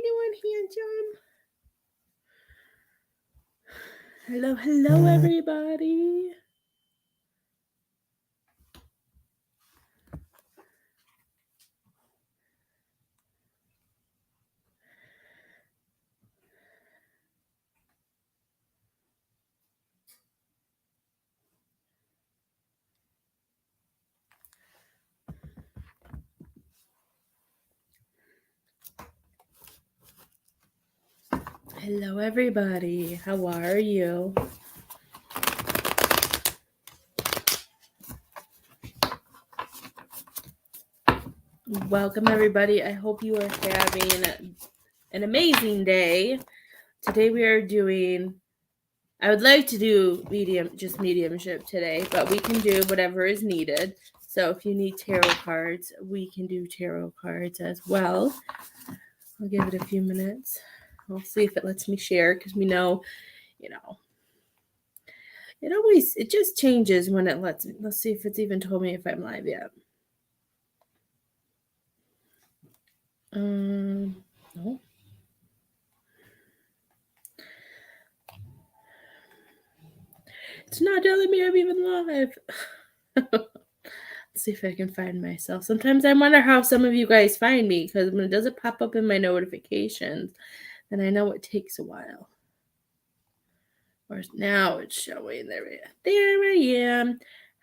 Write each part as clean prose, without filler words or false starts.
you doing, handsome? Hello, everybody. Hello, everybody. How are you? Welcome, everybody. I hope you are having an amazing day. Today we are doing, I would like to do mediumship today, but we can do whatever is needed. So if you need tarot cards, we can do tarot cards as well. I'll give it a few minutes. We'll see if it lets me share because we know, it just changes when it lets me. Let's see if it's even told me if I'm live yet. No. It's not telling me I'm even live. Let's see if I can find myself. Sometimes I wonder how some of you guys find me, because when it doesn't pop up in my notifications, then I know it takes a while. Or now it's showing. There I am.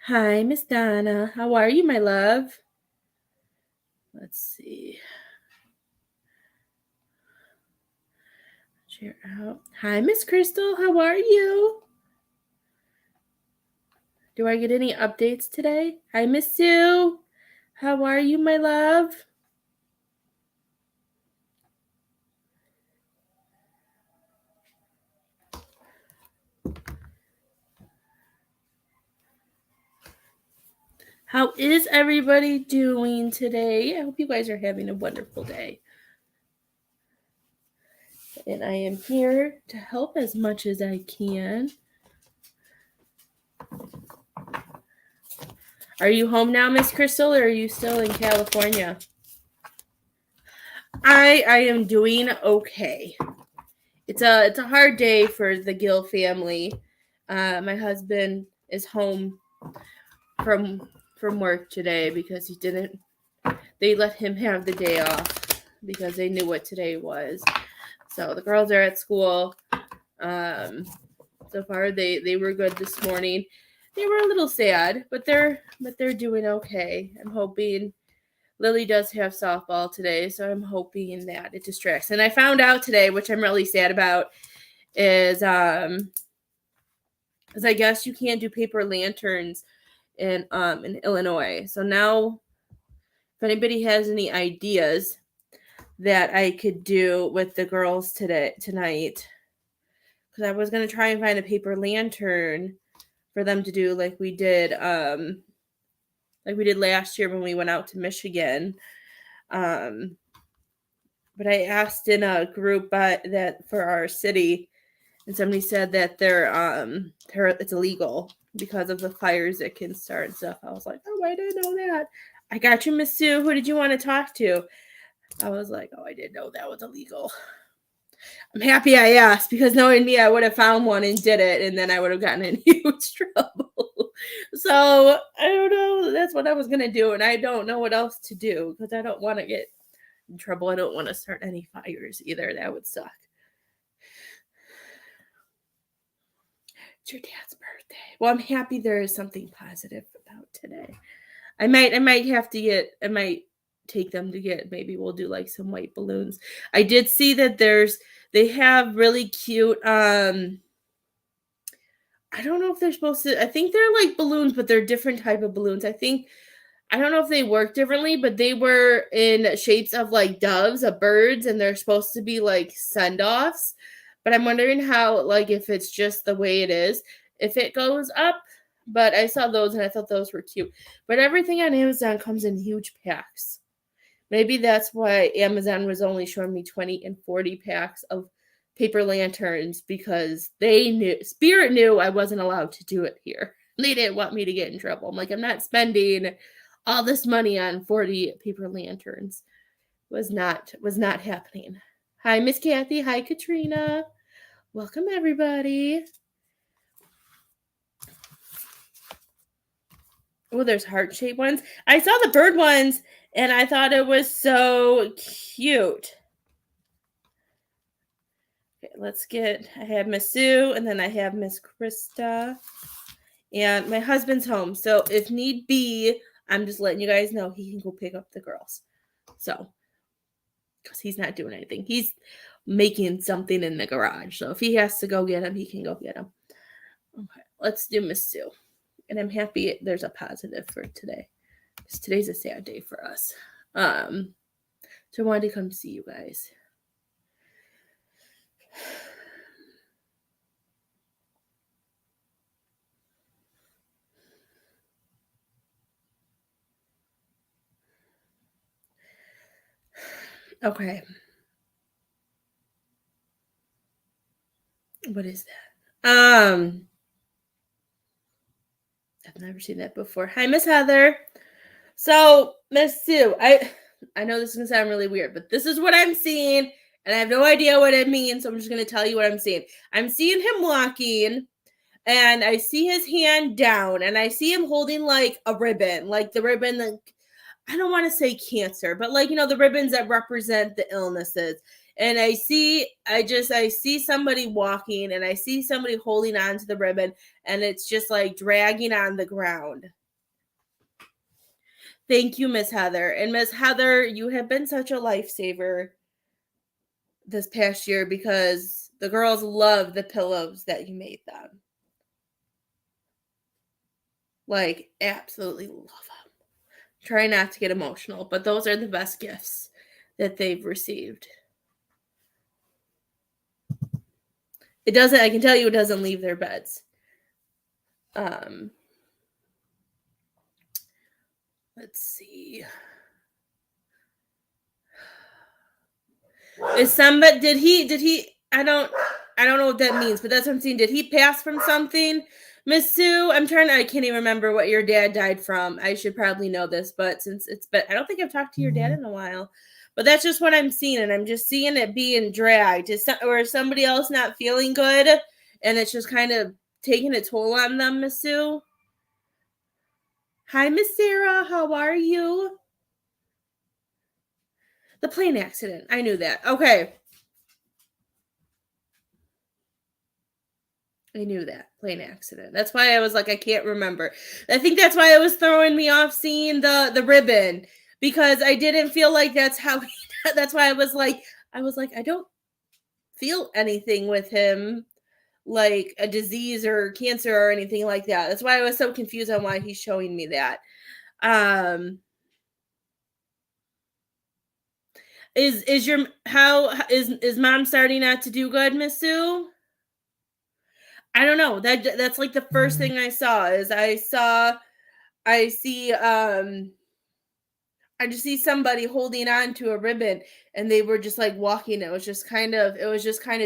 Hi, Miss Donna. How are you, my love? Let's see. Share out. Hi, Miss Crystal. How are you? Do I get any updates today? Hi, Miss Sue. How are you, my love? How is everybody doing today? I hope you guys are having a wonderful day. And I am here to help as much as I can. Are you home now, Miss Crystal, or are you still in California? I am doing okay. It's a hard day for the Gill family. My husband is home from work today because they let him have the day off because they knew what today was. So the girls are at school. So far they were good this morning. They were a little sad, but they're doing okay. I'm hoping Lily does have softball today, so I'm hoping that it distracts. And I found out today, which I'm really sad about, is I guess you can't do paper lanterns in Illinois. So now, if anybody has any ideas that I could do with the girls tonight, because I was gonna try and find a paper lantern for them to do like we did last year when we went out to Michigan. But I asked in a group that for our city, and somebody said that it's illegal because of the fires that can start and stuff. I was like, oh, I didn't know that. I got you, Miss Sue. Who did you want to talk to? I was like, oh, I didn't know that was illegal. I'm happy I asked, because knowing me, I would have found one and did it, and then I would have gotten in huge trouble. So I don't know. That's what I was going to do, and I don't know what else to do because I don't want to get in trouble. I don't want to start any fires either. That would suck. It's your dad's birthday. Well, I'm happy there is something positive about today. I might take them to get, maybe we'll do like some white balloons. I did see that they have really cute, I don't know if they're supposed to, I think they're like balloons, but they're different type of balloons. I don't know if they work differently, but they were in shapes of like doves, of birds, and they're supposed to be like send-offs. But I'm wondering how, like, if it's just the way it is, if it goes up. But I saw those and I thought those were cute. But everything on Amazon comes in huge packs. Maybe that's why Amazon was only showing me 20 and 40 packs of paper lanterns, because Spirit knew I wasn't allowed to do it here. They didn't want me to get in trouble. I'm like, I'm not spending all this money on 40 paper lanterns. Was not happening. Hi, Miss Kathy. Hi, Katrina. Welcome, everybody. Oh, there's heart-shaped ones. I saw the bird ones, and I thought it was so cute. Okay, let's get, I have Miss Sue, and then I have Miss Krista. And my husband's home, so if need be, I'm just letting you guys know he can go pick up the girls. So, because he's not doing anything. He's making something in the garage. So if he has to go get them, he can go get them. Okay, let's do Miss Sue. And I'm happy there's a positive for today. Because today's a sad day for us. So I wanted to come see you guys. Okay. What is that? I've never seen that before. Hi, Miss Heather. So, Miss Sue, I know this is gonna sound really weird, but this is what I'm seeing, and I have no idea what it means, so I'm just gonna tell you what I'm seeing. I'm seeing him walking, and I see his hand down, and I see him holding like a ribbon, like the ribbon that I don't want to say cancer, but like the ribbons that represent the illnesses. And I see somebody walking, and I see somebody holding on to the ribbon, and it's just like dragging on the ground. Thank you, Miss Heather. And Miss Heather, you have been such a lifesaver this past year because the girls love the pillows that you made them. Like, absolutely love them. Try not to get emotional, but those are the best gifts that they've received. It doesn't, I can tell you it doesn't leave their beds. Let's see. Is somebody did he I don't know what that means, but that's what I'm saying. Did he pass from something? Miss Sue, I can't even remember what your dad died from. I should probably know this, but since I don't think I've talked to your dad in a while. But that's just what I'm seeing, and I'm just seeing it being dragged. Or is somebody else not feeling good, and it's just kind of taking a toll on them, Miss Sue? Hi, Miss Sarah. How are you? The plane accident. I knew that. Okay. I knew that. Plane accident. That's why I was like, I can't remember. I think that's why it was throwing me off seeing the ribbon, because I didn't feel like that's how that's why I was like, I don't feel anything with him, like a disease or cancer or anything like that. That's why I was so confused on why he's showing me that. Is your how is mom starting not to do good, Miss Sue? I don't know. That's like the first thing I saw is I see I just see somebody holding on to a ribbon, and they were just like walking. It was just kind of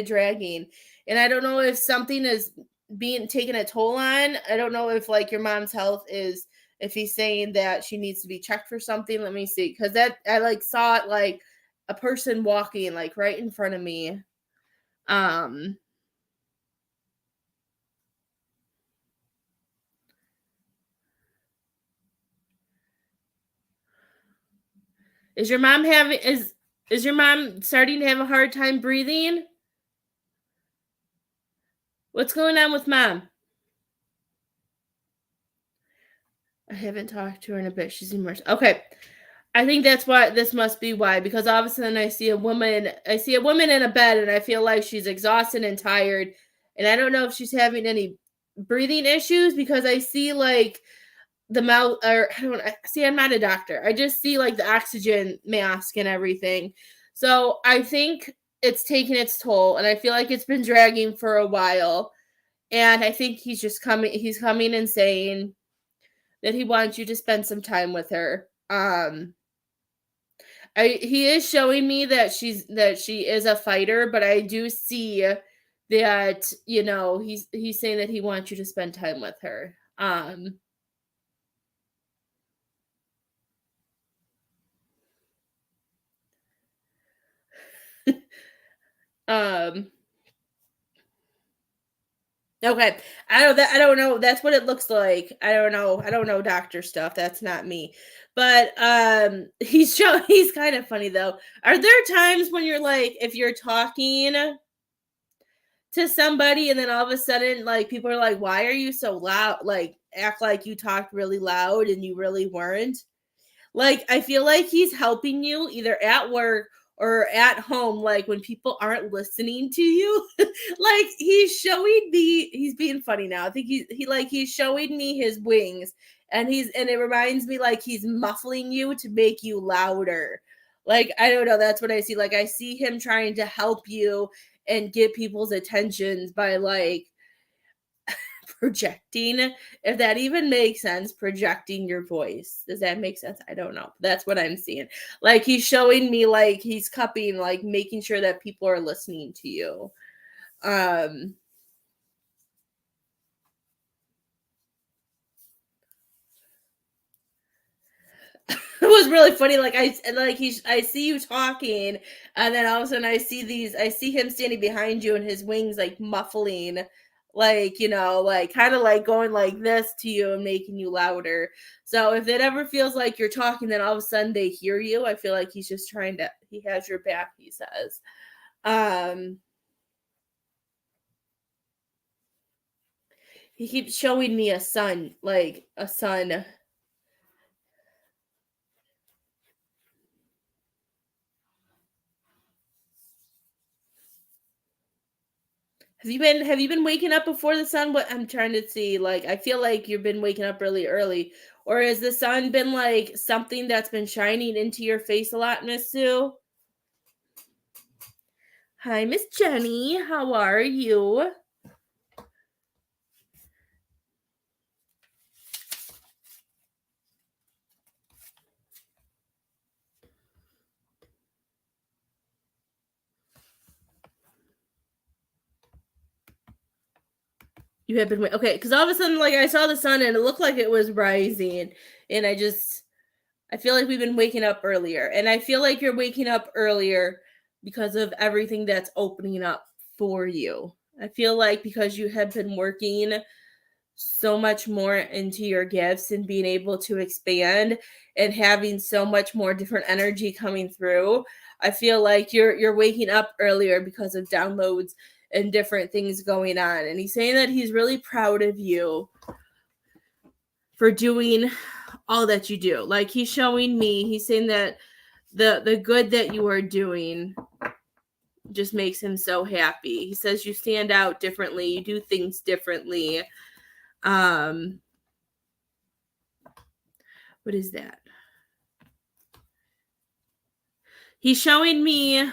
dragging. And I don't know if something is being taken a toll on. I don't know if like your mom's health is, if he's saying that she needs to be checked for something. Let me see. Cause that I like saw it like a person walking like right in front of me. Is your mom having is your mom starting to have a hard time breathing? What's going on with mom? I haven't talked to her in a bit. She's immersed. Okay. I think that's why this must be why, because all of a sudden I see a woman in a bed, and I feel like she's exhausted and tired. And I don't know if she's having any breathing issues, because I see like the mouth, or I don't see, I'm not a doctor. I just see like the oxygen mask and everything. So I think it's taking its toll, and I feel like it's been dragging for a while. And I think he's coming and saying that he wants you to spend some time with her. He is showing me that she is a fighter, but I do see that he's saying that he wants you to spend time with her. Um Okay. I don't know. That's what it looks like. I don't know. I don't know doctor stuff. That's not me. But he's kind of funny though. Are there times when you're like if you're talking to somebody and then all of a sudden like people are like, "Why are you so loud?" Like act like you talked really loud and you really weren't? Like, I feel like he's helping you either at work or at home, like when people aren't listening to you. Like he's being funny now. I think he's showing me his wings and it reminds me like he's muffling you to make you louder. Like, I don't know, that's what I see. Like I see him trying to help you and get people's attentions by like projecting, if that even makes sense, projecting your voice. Does that make sense? I don't know. That's what I'm seeing. Like he's showing me like he's cupping, like making sure that people are listening to you. Um it was really funny. I see you talking, and then all of a sudden I see him standing behind you and his wings like muffling, like like kind of like going like this to you and making you louder. So if it ever feels like you're talking, then all of a sudden they hear you. I feel like he's just trying to. He has your back. He says. Um, he keeps showing me a sun, like a sun. Have you been waking up before the sun? What I'm trying to see, like I feel like you've been waking up really early. Or has the sun been like something that's been shining into your face a lot, Miss Sue? Hi, Miss Jenny. How are you? You have been okay, because all of a sudden, like I saw the sun and it looked like it was rising, and I feel like we've been waking up earlier, and I feel like you're waking up earlier because of everything that's opening up for you. I feel like because you have been working so much more into your gifts and being able to expand and having so much more different energy coming through. I feel like you're waking up earlier because of downloads and different things going on. And he's saying that he's really proud of you for doing all that you do. Like he's showing me, he's saying that the good that you are doing just makes him so happy. He says you stand out differently, you do things differently. Um what is that? He's showing me.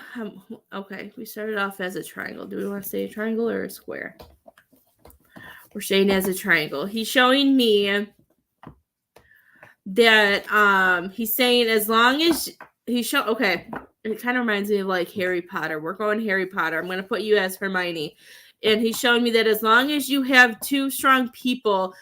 Okay, we started off as a triangle. Do we want to say a triangle or a square? We're saying as a triangle. He's showing me that he's saying as long as okay, it kind of reminds me of like Harry Potter. We're going Harry Potter. I'm going to put you as Hermione. And he's showing me that as long as you have two strong people,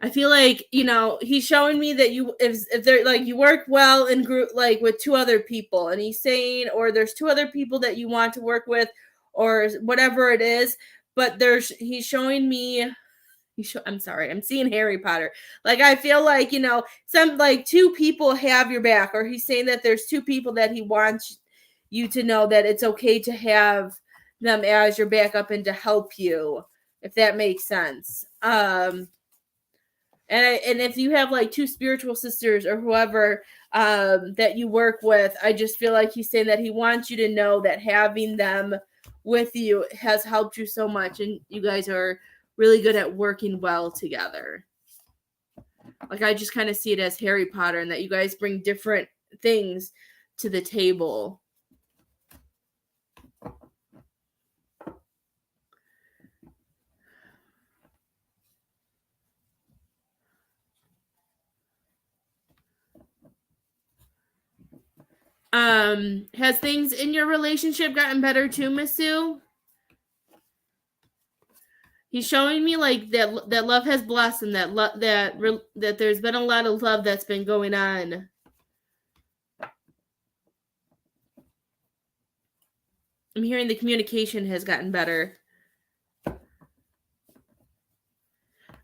I feel like, he's showing me that if they're like you work well in group like with two other people, and he's saying, or there's two other people that you want to work with or whatever it is, but he's showing me I'm sorry, I'm seeing Harry Potter. Like I feel like, some like two people have your back, or he's saying that there's two people that he wants you to know that it's okay to have them as your backup and to help you, if that makes sense. And if you have like two spiritual sisters or whoever that you work with, I just feel like he's saying that he wants you to know that having them with you has helped you so much, and you guys are really good at working well together. Like I just kind of see it as Harry Potter, and that you guys bring different things to the table. Has things in your relationship gotten better too, Miss Sue? He's showing me like that love has blossomed, that there's been a lot of love that's been going on. I'm hearing the communication has gotten better.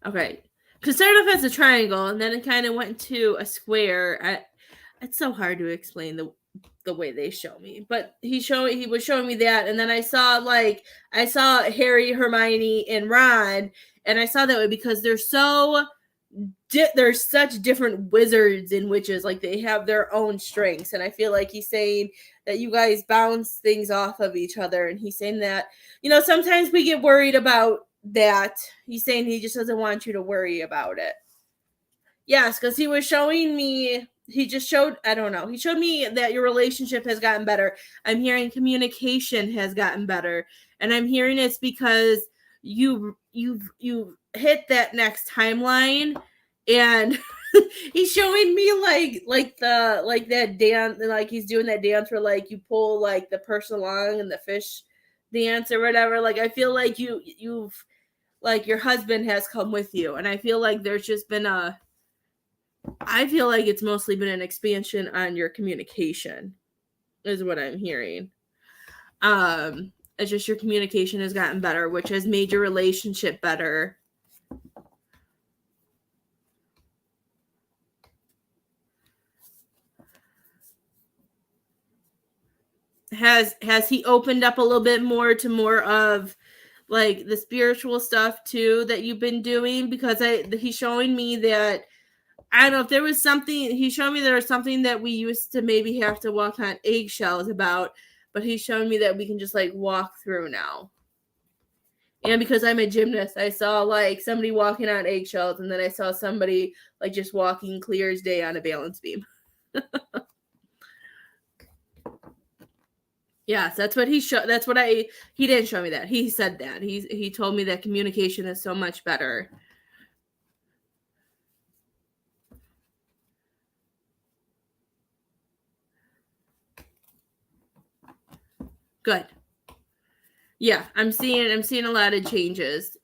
Okay. Because it started off as a triangle, and then it kind of went to a square. It's so hard to explain the way they show me, but he was showing me that, and then I saw Harry, Hermione, and Ron, and I saw that way because they're such different wizards and witches. Like, they have their own strengths, and I feel like he's saying that you guys bounce things off of each other, and he's saying that, sometimes we get worried about that. He's saying he just doesn't want you to worry about it. Yes, because he was showing me, he showed me that your relationship has gotten better. I'm hearing communication has gotten better, and I'm hearing it's because you've hit that next timeline, and he's showing me like that dance, like he's doing that dance where like you pull like the person along in the fish dance or whatever. Like, I feel like you've like your husband has come with you, and I feel like there's just been I feel like it's mostly been an expansion on your communication, is what I'm hearing. It's just your communication has gotten better, which has made your relationship better. Has he opened up a little bit more to more of like the spiritual stuff too that you've been doing? Because he's showing me that, I don't know if there was something, he showed me there was something that we used to maybe have to walk on eggshells about, but he's showing me that we can just like walk through now. And because I'm a gymnast, I saw like somebody walking on eggshells, and then I saw somebody like just walking clear as day on a balance beam. Yes, that's what he showed. He didn't show me that. He said that. He told me that communication is so much better. Good. Yeah, I'm seeing a lot of changes.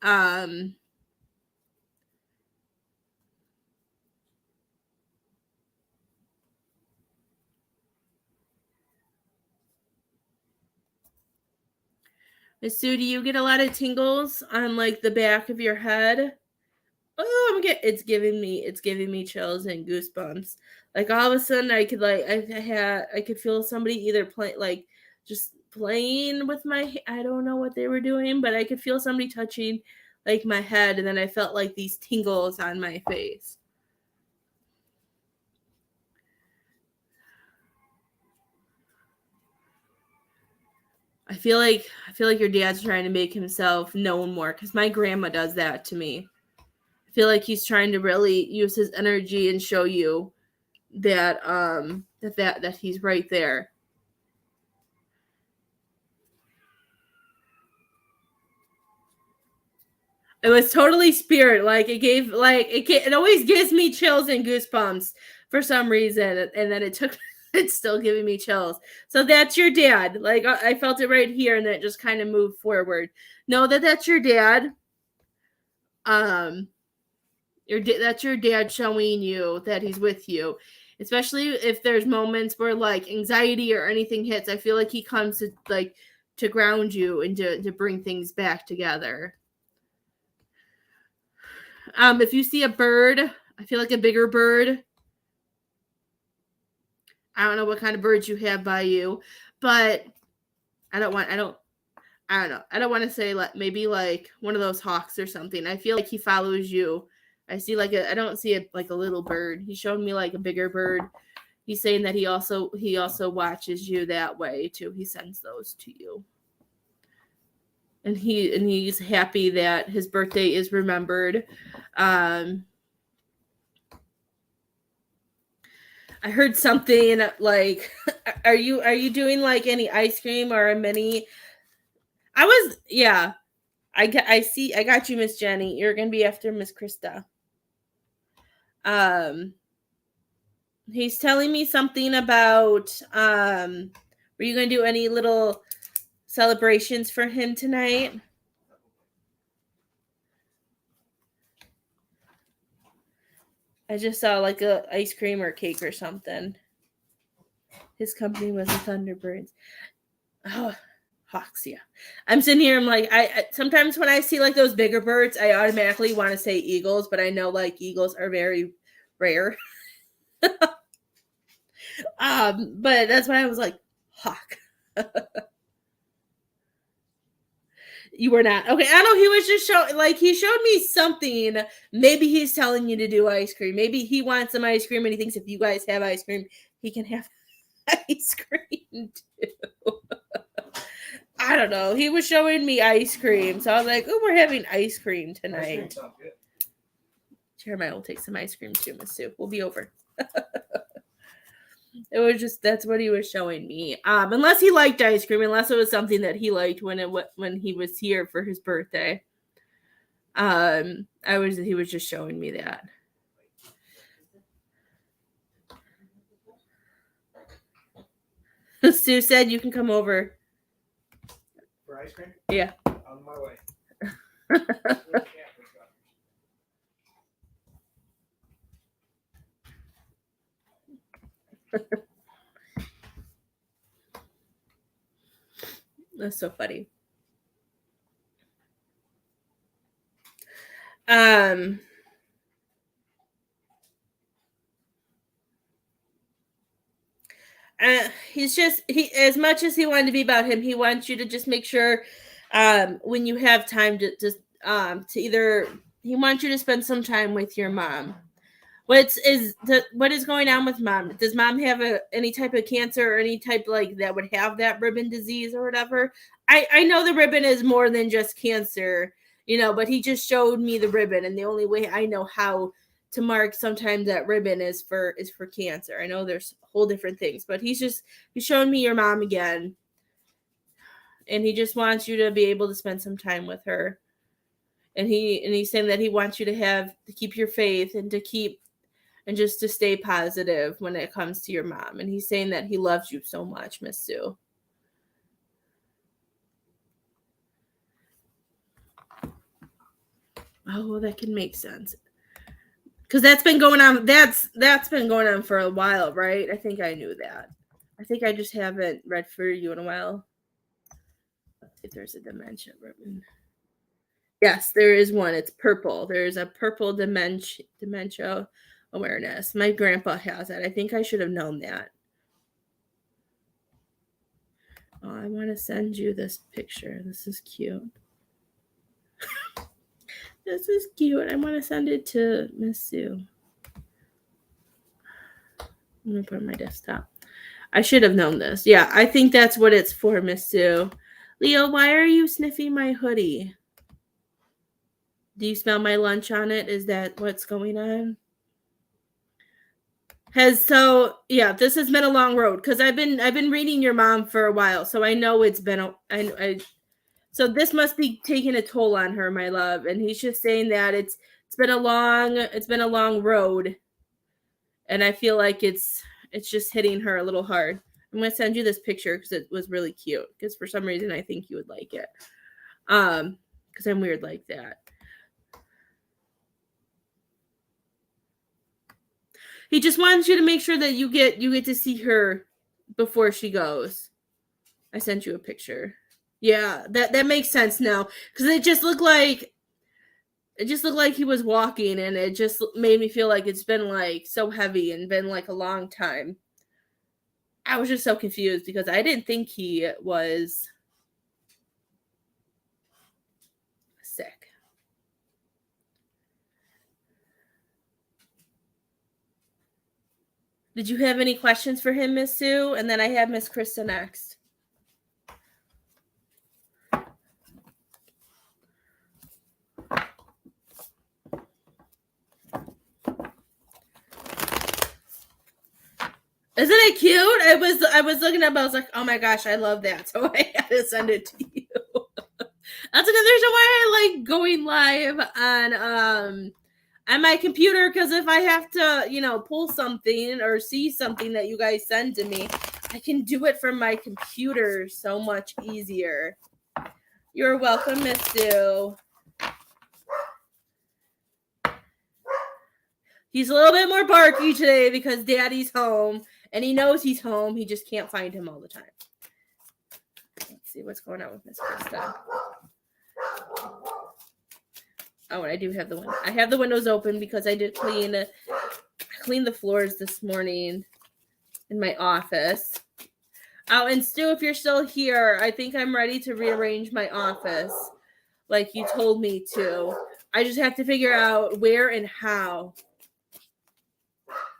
Miss Sue, do you get a lot of tingles on like the back of your head? Oh, it's giving me chills and goosebumps. Like, all of a sudden I could like I could feel somebody either just playing with I don't know what they were doing, but I could feel somebody touching like my head, and then I felt like these tingles on my face. I feel like your dad's trying to make himself known more, because my grandma does that to me. I feel like he's trying to really use his energy and show you that that he's right there. It was totally spirit. Like, it always gives me chills and goosebumps for some reason, and then it's still giving me chills. So that's your dad. Like, I felt it right here, and then it just kind of moved forward. Know that that's your dad. That's your dad showing you that he's with you, especially if there's moments where like anxiety or anything hits. I feel like he comes to ground you and to bring things back together. If you see a bird, I feel like a bigger bird. I don't know what kind of birds you have by you, but I don't know. I don't want to say like maybe like one of those hawks or something. I feel like he follows you. I see I don't see like a little bird. He showed me like a bigger bird. He's saying that he also watches you that way too. He sends those to you. And he's happy that his birthday is remembered. I heard something like, are you doing like any ice cream or a mini? Yeah. I got you, Miss Jenny. You're gonna be after Miss Krista. He's telling me something about were you gonna do any little celebrations for him tonight? I just saw like a ice cream or cake or something. His company was the Thunderbirds. Oh, Hawks, yeah. I'm sitting here, I'm like, I sometimes when I see like those bigger birds, I automatically want to say eagles, but I know like eagles are very rare. But that's why I was like, hawk. You were not. Okay, I know he was just he showed me something. Maybe he's telling you to do ice cream. Maybe he wants some ice cream and he thinks if you guys have ice cream, he can have ice cream too. I don't know. He was showing me ice cream. So I was like, oh, we're having ice cream tonight. Jeremiah will take some ice cream too, Miss Sue. We'll be over. It was just, that's what he was showing me. Unless he liked ice cream, unless it was something that he liked when he was here for his birthday. He was just showing me that. Sue said you can come over. For ice cream? Yeah. On my way. That's so funny. He as much as he wanted to be about him, he wants you to just make sure when you have time to either he wants you to spend some time with your mom. What is going on with mom? Does mom have any type of cancer or any type like that would have that ribbon disease or whatever? I know the ribbon is more than just cancer, but he just showed me the ribbon, and the only way I know how to mark sometimes that ribbon is for cancer. I know there's whole different things, but he's showing me your mom again, and he just wants you to be able to spend some time with her, and he's saying that he wants you to keep your faith and just to stay positive when it comes to your mom. And he's saying that he loves you so much, Miss Sue. Oh, well, that can make sense. Because that's been going on. That's been going on for a while, right? I think I knew that. I think I just haven't read for you in a while. Let's see if there's a dementia ribbon. Yes, there is one. It's purple. There's a purple dementia awareness. My grandpa has it. I think I should have known that. Oh, I want to send you this picture. This is cute. This is cute. I want to send it to Miss Sue. I'm going to put it on my desktop. I should have known this. Yeah, I think that's what it's for, Miss Sue. Leo, why are you sniffing my hoodie? Do you smell my lunch on it? Is that what's going on? This has been a long road because I've been reading your mom for a while, so I know it's been so this must be taking a toll on her, my love. And he's just saying that it's been a long road, and I feel like it's just hitting her a little hard. I'm gonna send you this picture because it was really cute. Because for some reason I think you would like it. Because I'm weird like that. He just wants you to make sure that you get to see her before she goes. I sent you a picture. Yeah, that makes sense now. Because it just looked like he was walking, and it just made me feel like it's been like so heavy and been like a long time. I was just so confused because I didn't think he was sick. Did you have any questions for him, Miss Sue? And then I have Miss Krista next. Isn't it cute? I was looking up, I was like, oh my gosh, I love that. So I had to send it to you. That's another reason why I like going live on my computer, because if I have to, pull something or see something that you guys send to me, I can do it from my computer so much easier. You're welcome, Miss Sue. He's a little bit more barky today because Daddy's home, and he knows he's home. He just can't find him all the time. Let's see what's going on with Miss Krista. Oh, and I do have the window. I have the windows open because I did clean the floors this morning in my office. Oh, and Stu, if you're still here, I think I'm ready to rearrange my office like you told me to. I just have to figure out where and how.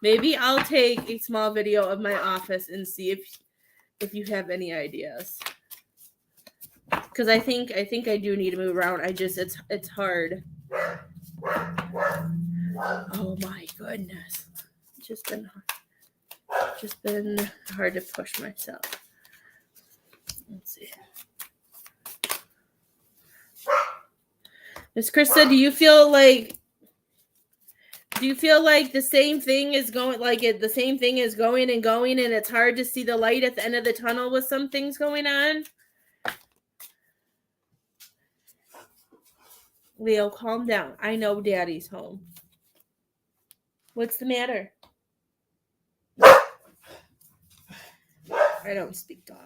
Maybe I'll take a small video of my office and see if you have any ideas. Because I think I do need to move around. It's hard. Oh my goodness. It's just been hard to push myself. Let's see. Miss Krista, do you feel like the same thing is going the same thing is going and going and it's hard to see the light at the end of the tunnel with some things going on? Leo, calm down. I know Daddy's home. What's the matter? I don't speak dog.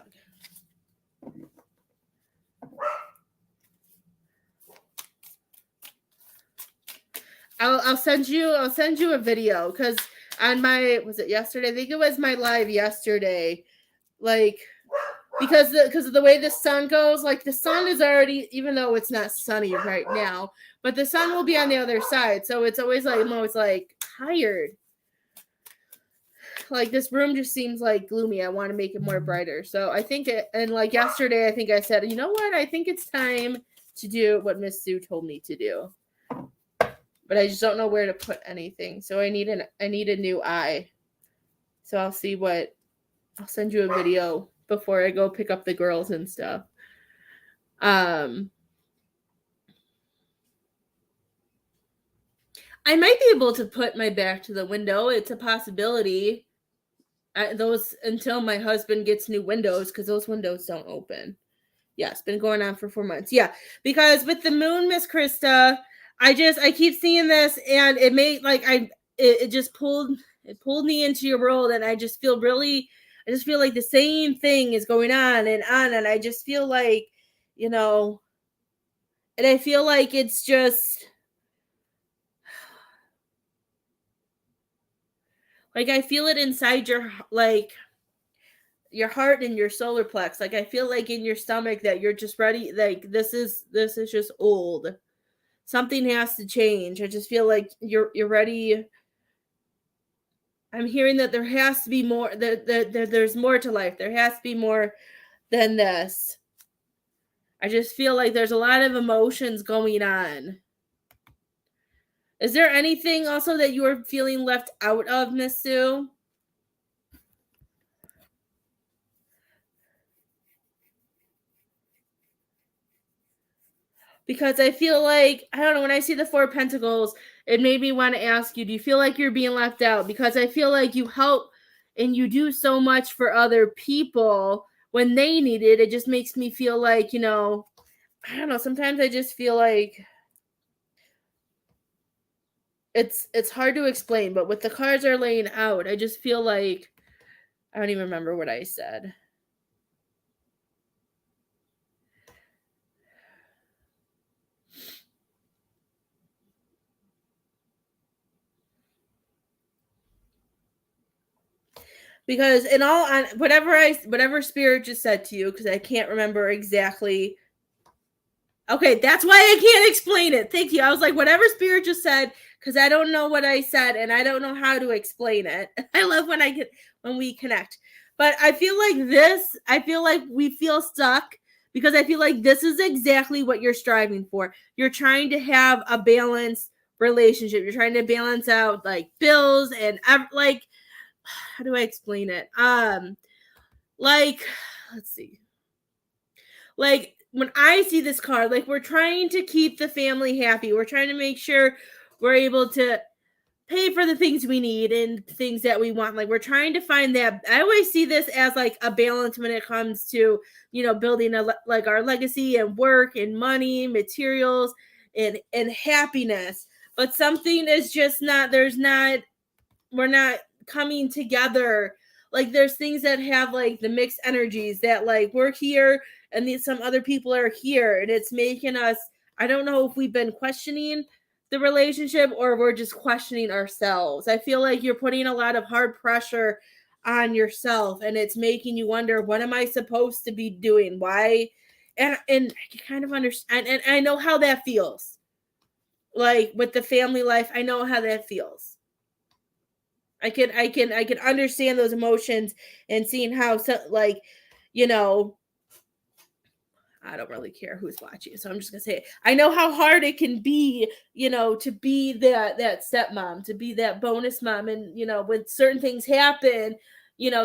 I'll send you a video because on my, was it yesterday? I think it was my live yesterday. Like, because of the way the sun goes, like the sun is already, even though it's not sunny right now, but the sun will be on the other side. So it's always like, I'm always like tired. Like this room just seems like gloomy. I want to make it more brighter. So I think and like yesterday, I think I said, you know what? I think it's time to do what Miss Sue told me to do. But I just don't know where to put anything. So I need a new eye. So I'll send you a video before I go pick up the girls and stuff. I might be able to put my back to the window. It's a possibility. Those until my husband gets new windows, because those windows don't open. Yeah, it's been going on for 4 months. Yeah, because with the moon, Miss Krista, I keep seeing this, and it made like it just pulled me into your world, and I just feel like the same thing is going on, and I just feel like, you know, and I feel like it's just like I feel it inside your heart and your solar plex. Like I feel like in your stomach that you're just ready. Like this is just old. Something has to change. I just feel like you're ready. I'm hearing that there has to be more. There's more to life. There has to be more than this. I just feel like there's a lot of emotions going on. Is there anything also that you are feeling left out of, Miss Sue? Because I feel like, I don't know, when I see the 4 of Pentacles, it made me want to ask you, do you feel like you're being left out? Because I feel like you help and you do so much for other people when they need it. It just makes me feel like, you know, I don't know, sometimes I just feel like it's hard to explain, but with the cards are laying out, I just feel like, I don't even remember what I said. Because in all, whatever spirit just said to you, because I can't remember exactly. Okay, that's why I can't explain it. Thank you. I was like, whatever spirit just said, because I don't know what I said and I don't know how to explain it. I love when we connect. But I feel like we feel stuck because I feel like this is exactly what you're striving for. You're trying to have a balanced relationship. You're trying to balance out like bills and like, how do I explain it? Like, let's see. Like, when I see this card, like we're trying to keep the family happy. We're trying to make sure we're able to pay for the things we need and things that we want. Like we're trying to find that. I always see this as like a balance when it comes to, you know, building like our legacy and work and money, materials and happiness. But something is just not, we're not coming together. Like there's things that have like the mixed energies that like we're here and some other people are here, and it's making us, I don't know if we've been questioning the relationship or we're just questioning ourselves. I feel like you're putting a lot of hard pressure on yourself, and it's making you wonder, what am I supposed to be doing? Why? And I can kind of understand, and I know how that feels. Like with the family life, I know how that feels. I can understand those emotions and seeing how, so, like, you know, I don't really care who's watching, so I'm just gonna say it. I know how hard it can be, to be that stepmom, to be that bonus mom, and when certain things happen,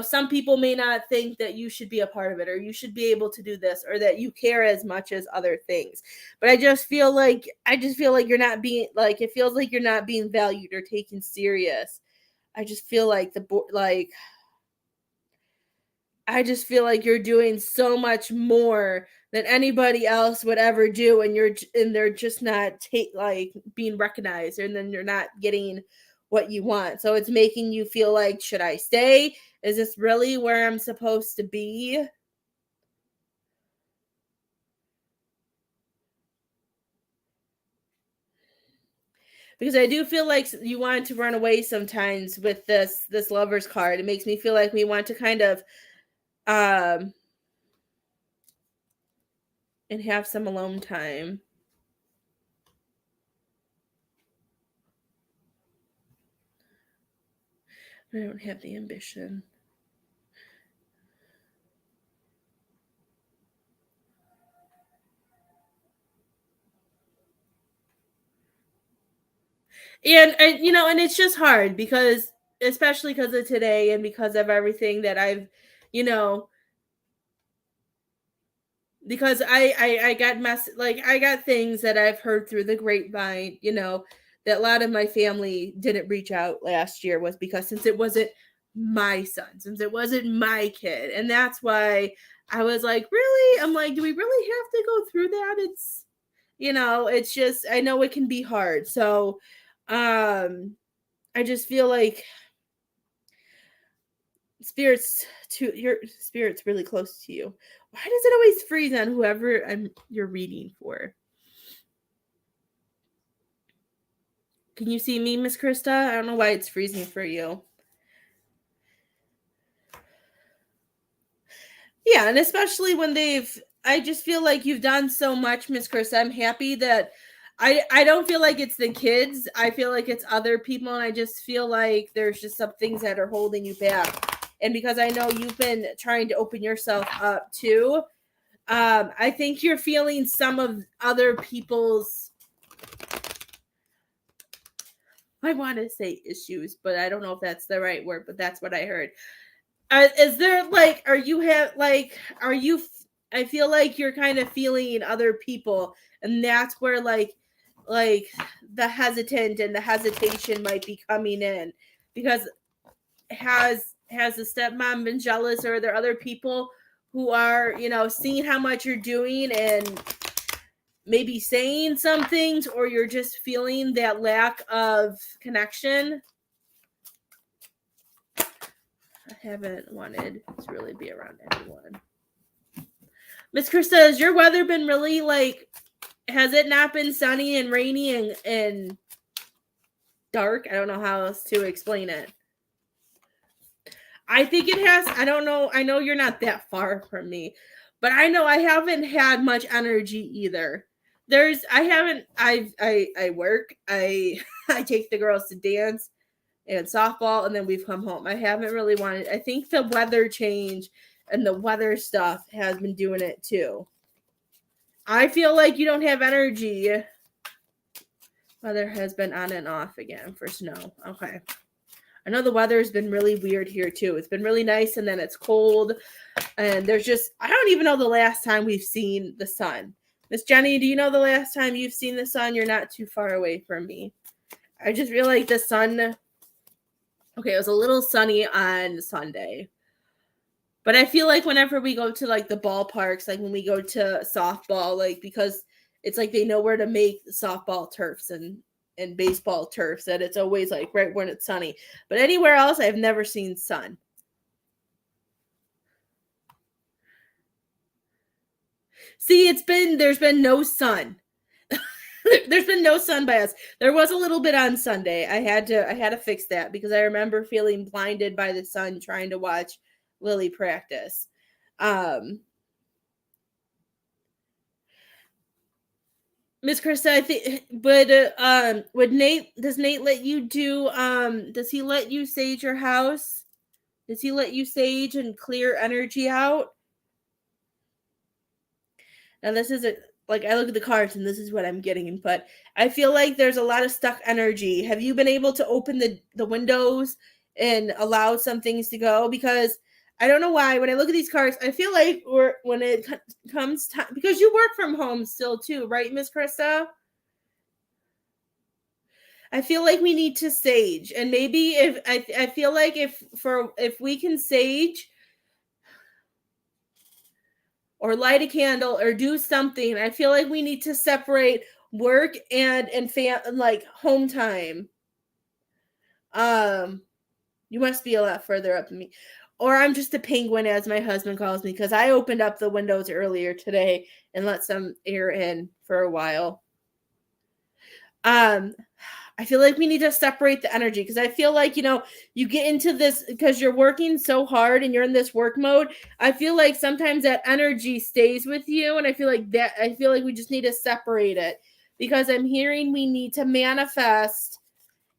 some people may not think that you should be a part of it, or you should be able to do this, or that you care as much as other things. But I just feel like you're not being, like, it feels like you're not being valued or taken serious. I just feel like I just feel like you're doing so much more than anybody else would ever do, and they're just not being recognized, and then you're not getting what you want. So it's making you feel like, should I stay? Is this really where I'm supposed to be? Because I do feel like you want to run away sometimes with this Lover's card. It makes me feel like we want to kind of and have some alone time. I don't have the ambition. And and it's just hard, because especially because of today, and because of everything that I've, you know, because I got I got things that I've heard through the grapevine, that a lot of my family didn't reach out last year, was because since it wasn't my son, since it wasn't my kid. And that's why I was like, really? I'm like, do we really have to go through that? It's just, I know it can be hard. So I just feel like your spirit's really close to you. Why does it always freeze on whoever you're reading for? Can you see me, Miss Krista? I don't know why it's freezing for you. Yeah, and especially when I just feel like you've done so much, Miss Krista. I'm happy that I don't feel like it's the kids. I feel like it's other people, and I just feel like there's just some things that are holding you back. And because I know you've been trying to open yourself up too, I think you're feeling some of other people's, I want to say issues, but I don't know if that's the right word, but that's what I heard. Is there I feel like you're kind of feeling other people, and that's where like the hesitation might be coming in, because has the stepmom been jealous, or are there other people who are, seeing how much you're doing and maybe saying some things, or you're just feeling that lack of connection? I haven't wanted to really be around anyone. Miss Krista, has your weather been really has it not been sunny and rainy and dark? I don't know how else to explain it. I think it has. I don't know. I know you're not that far from me, but I know I haven't had much energy either. I work. I take the girls to dance and softball, and then we've come home. I haven't really wanted. I think the weather change and the weather stuff has been doing it too. I feel like you don't have energy. Weather has been on and off again for snow. Okay. I know the weather has been really weird here too. It's been really nice, and then it's cold, and there's just, I don't even know the last time we've seen the sun. Miss Jenny, do you know the last time you've seen the sun? You're not too far away from me. I just feel like the sun, okay, it was a little sunny on Sunday, but I feel like whenever we go to the ballparks, when we go to softball, because it's they know where to make softball turfs and baseball turfs, that it's always right when it's sunny. But anywhere else, I've never seen sun. See, there's been no sun. There's been no sun by us. There was a little bit on Sunday. I had to fix that because I remember feeling blinded by the sun trying to watch Lily practice. Miss Krista, I think does Nate let you do does he let you sage your house? Does he let you sage and clear energy out? Now this is like I look at the cards and this is what I'm getting, but I feel like there's a lot of stuck energy. Have you been able to open the windows and allow some things to go? Because I don't know why when I look at these cards, I feel like when it comes time, because you work from home still too, right, Miss Krista? I feel like we need to sage, and maybe if I feel like if we can sage or light a candle or do something, I feel like we need to separate work and like home time. You must be a lot further up than me, or I'm just a penguin, as my husband calls me, because I opened up the windows earlier today and let some air in for a while. I feel like we need to separate the energy because I feel like, you get into this because you're working so hard and you're in this work mode. I feel like sometimes that energy stays with you. And I feel like we just need to separate it because I'm hearing we need to manifest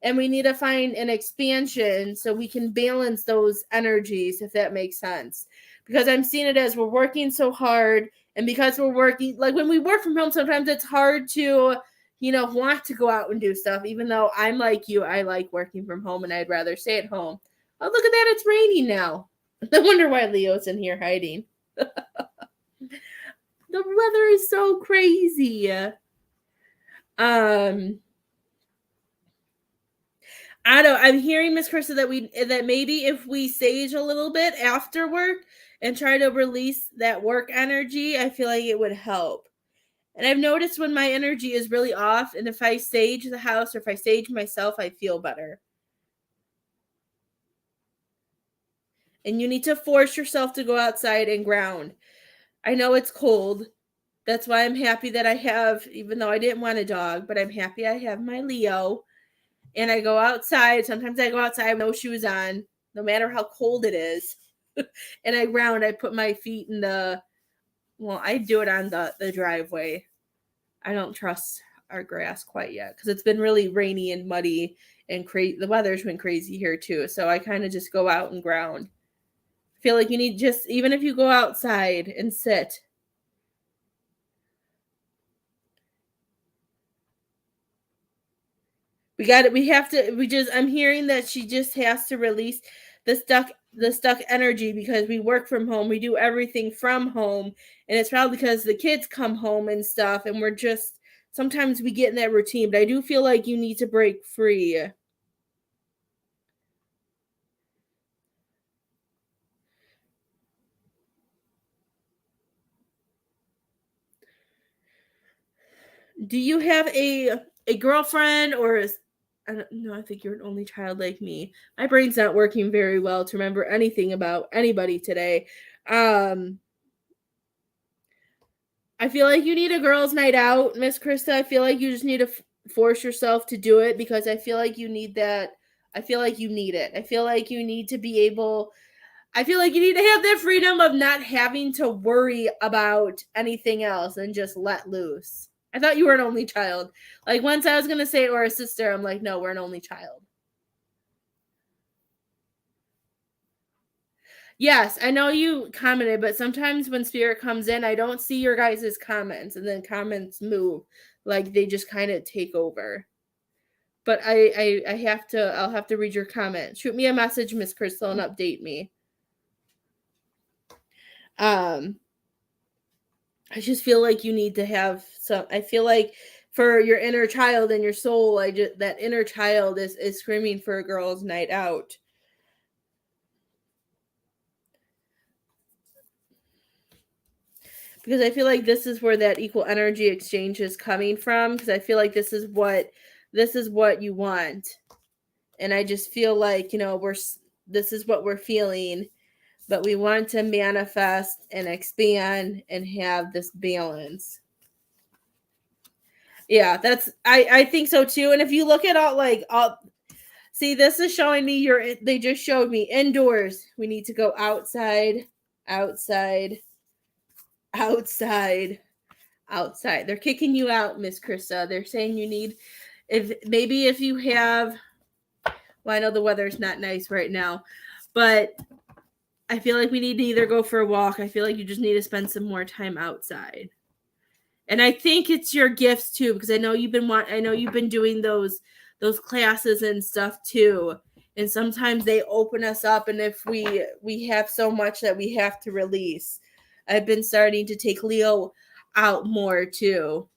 and we need to find an expansion so we can balance those energies, if that makes sense. Because I'm seeing it as we're working so hard, and because we're working, like when we work from home, sometimes it's hard to want to go out and do stuff, even though I'm like you, I like working from home and I'd rather stay at home. Oh, look at that. It's raining now. I wonder why Leo's in here hiding. The weather is so crazy. I'm hearing, Miss Krista, that maybe if we sage a little bit after work and try to release that work energy, I feel like it would help. And I've noticed when my energy is really off, and if I sage the house or if I sage myself, I feel better. And you need to force yourself to go outside and ground. I know it's cold. That's why I'm happy that I have, even though I didn't want a dog, but I'm happy I have my Leo. And I go outside. Sometimes I go outside with no shoes on, no matter how cold it is. And I ground. I put my feet in I do it on the driveway. I don't trust our grass quite yet because it's been really rainy and muddy and crazy. The weather's been crazy here too. So I kind of just go out and ground. I feel like you need even if you go outside and sit. I'm hearing that she just has to release the stuck energy because we work from home. We do everything from home. And it's probably because the kids come home and stuff. And sometimes we get in that routine. But I do feel like you need to break free. Do you have a girlfriend or I don't know, I think you're an only child like me. My brain's not working very well to remember anything about anybody today. I feel like you need a girls' night out, Miss Krista. I feel like you just need to force yourself to do it because I feel like you need that. I feel like you need it. I feel like you need to be able. I feel like you need to have that freedom of not having to worry about anything else and just let loose. I thought you were an only child. Like once I was going to say or a sister, I'm like, no, we're an only child. Yes, I know you commented, but sometimes when spirit comes in, I don't see your guys' comments and then comments move. Like they just kind of take over. But I'll have to read your comment. Shoot me a message, Miss Crystal, and update me. I just feel like you need to have I feel like for your inner child and your soul, that inner child is screaming for a girl's night out. Because I feel like this is where that equal energy exchange is coming from. Because I feel like this is what you want, and I just feel like this is what we're feeling. but we want to manifest and expand and have this balance. Yeah, I think so too. And if you look at all, see, this is showing me they just showed me indoors. We need to go outside, outside, outside, outside. They're kicking you out, Miss Krista. They're saying you need, if you have, well, I know the weather's not nice right now, but I feel like we need to either go for a walk. I feel like you just need to spend some more time outside. And I think it's your gifts too, because I know you've been doing those classes and stuff too. And sometimes they open us up, and if we have so much that we have to release. I've been starting to take Leo out more too.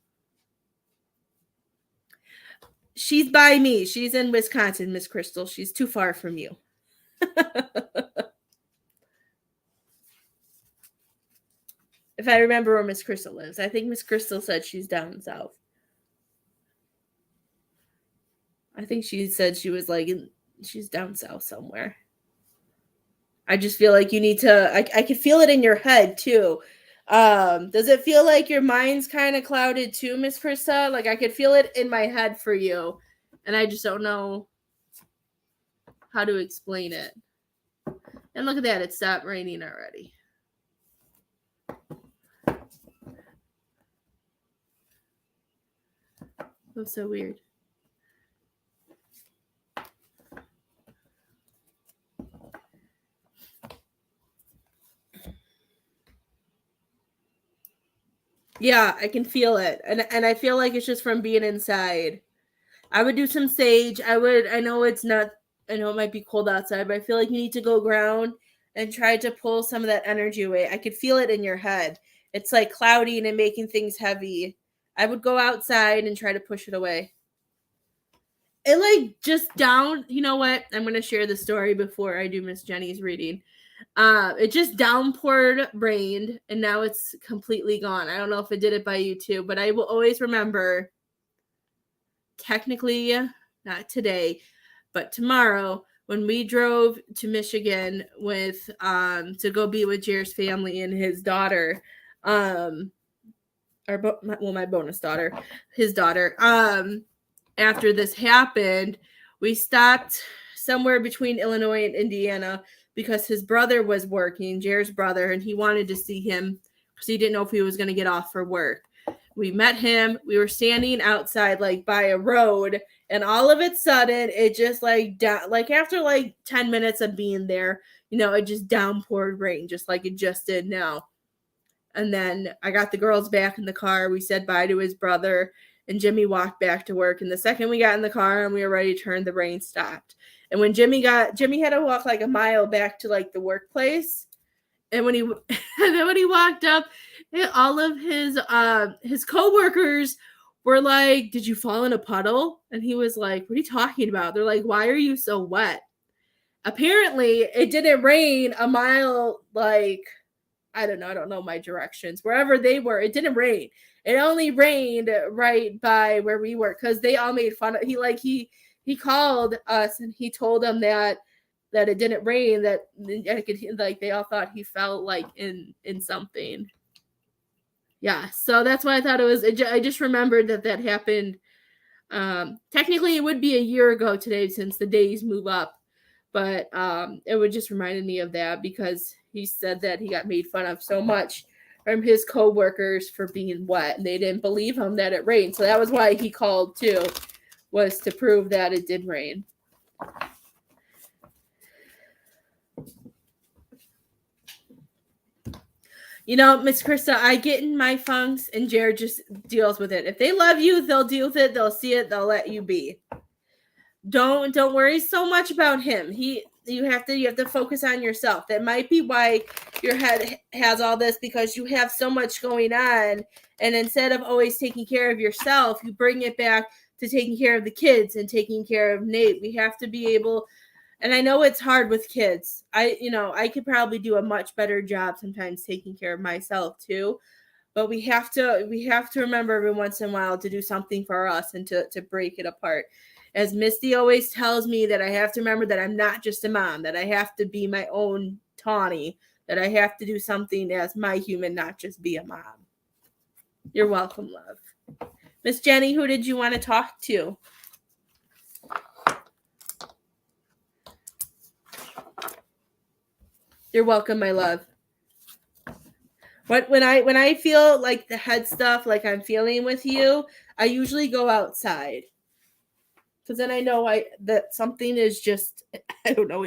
She's by me. She's in Wisconsin, Miss Crystal. She's too far from you. If I remember where Miss Crystal lives. I think Miss Crystal said she's down south. I think she said she was she's down south somewhere. I just feel like you need to, I can feel it in your head too. Does it feel like your mind's kind of clouded too, Miss Krista? Like I could feel it in my head for you, and I just don't know how to explain it. And look at that, it stopped raining already. That's so weird. Yeah, I can feel it. And I feel like it's just from being inside. I would do some sage. I know it might be cold outside, but I feel like you need to go ground and try to pull some of that energy away. I could feel it in your head. It's like clouding and making things heavy. I would go outside and try to push it away. It just down, you know what? I'm going to share the story before I do Miss Jenny's reading. It just downpoured rained, and now it's completely gone. I don't know if it did it by you too, but I will always remember, technically not today, but tomorrow, when we drove to Michigan with to go be with Jer's family and his daughter, my bonus daughter, his daughter. After this happened, we stopped somewhere between Illinois and Indiana because his brother was working, Jer's brother, and he wanted to see him because he didn't know if he was going to get off for work. We met him. We were standing outside, by a road, and all of a sudden, it just after 10 minutes of being there, it just downpoured rain, just like it just did now. And then I got the girls back in the car. We said bye to his brother, and Jimmy walked back to work. And the second we got in the car and we were ready to turn, the rain stopped. And when Jimmy had to walk a mile back to the workplace. And when he walked up, all of his coworkers were like, "Did you fall in a puddle?" And he was like, "What are you talking about?" They're like, "Why are you so wet?" Apparently, it didn't rain a mile, I don't know my directions. Wherever they were, it didn't rain. It only rained right by where we were, because they all made fun of he called us and he told them that it didn't rain, that they all thought he fell in something. Yeah, so that's why I thought it was. I just remembered that happened. Technically, it would be a year ago today since the days move up, but it would just reminded me of that because he said that he got made fun of so much from his co-workers for being wet, and they didn't believe him that it rained. So that was why he called too, was to prove that it did rain. Miss Krista, I get in my funks and Jared just deals with it. If they love you, they'll deal with it. They'll see it. They'll let you be. Don't worry so much about him. You have to focus on yourself. That might be why your head has all this, because you have so much going on. And instead of always taking care of yourself, you bring it back to taking care of the kids and taking care of Nate. We have to be able, and I know it's hard with kids. I could probably do a much better job sometimes taking care of myself too. But we have to remember every once in a while to do something for us and to break it apart. As Misty always tells me, that I have to remember that I'm not just a mom, that I have to be my own tawny that I have to do something as my human, not just be a mom. You're welcome, love. Miss Jenny, who did you want to talk to? You're welcome, my love. When I feel like the head stuff, like I'm feeling with you, I usually go outside. Because then I know that something is just, I don't know,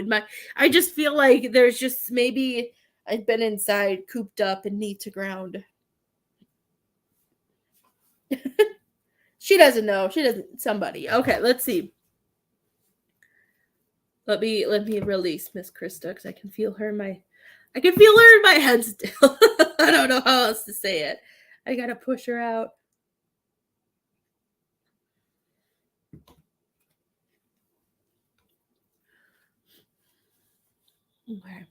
I just feel like there's just maybe I've been inside cooped up and need to ground. She doesn't know. She doesn't, somebody. Okay, let's see. Let me release Miss Krista because I can feel her in my head still. I don't know how else to say it. I gotta push her out. Okay.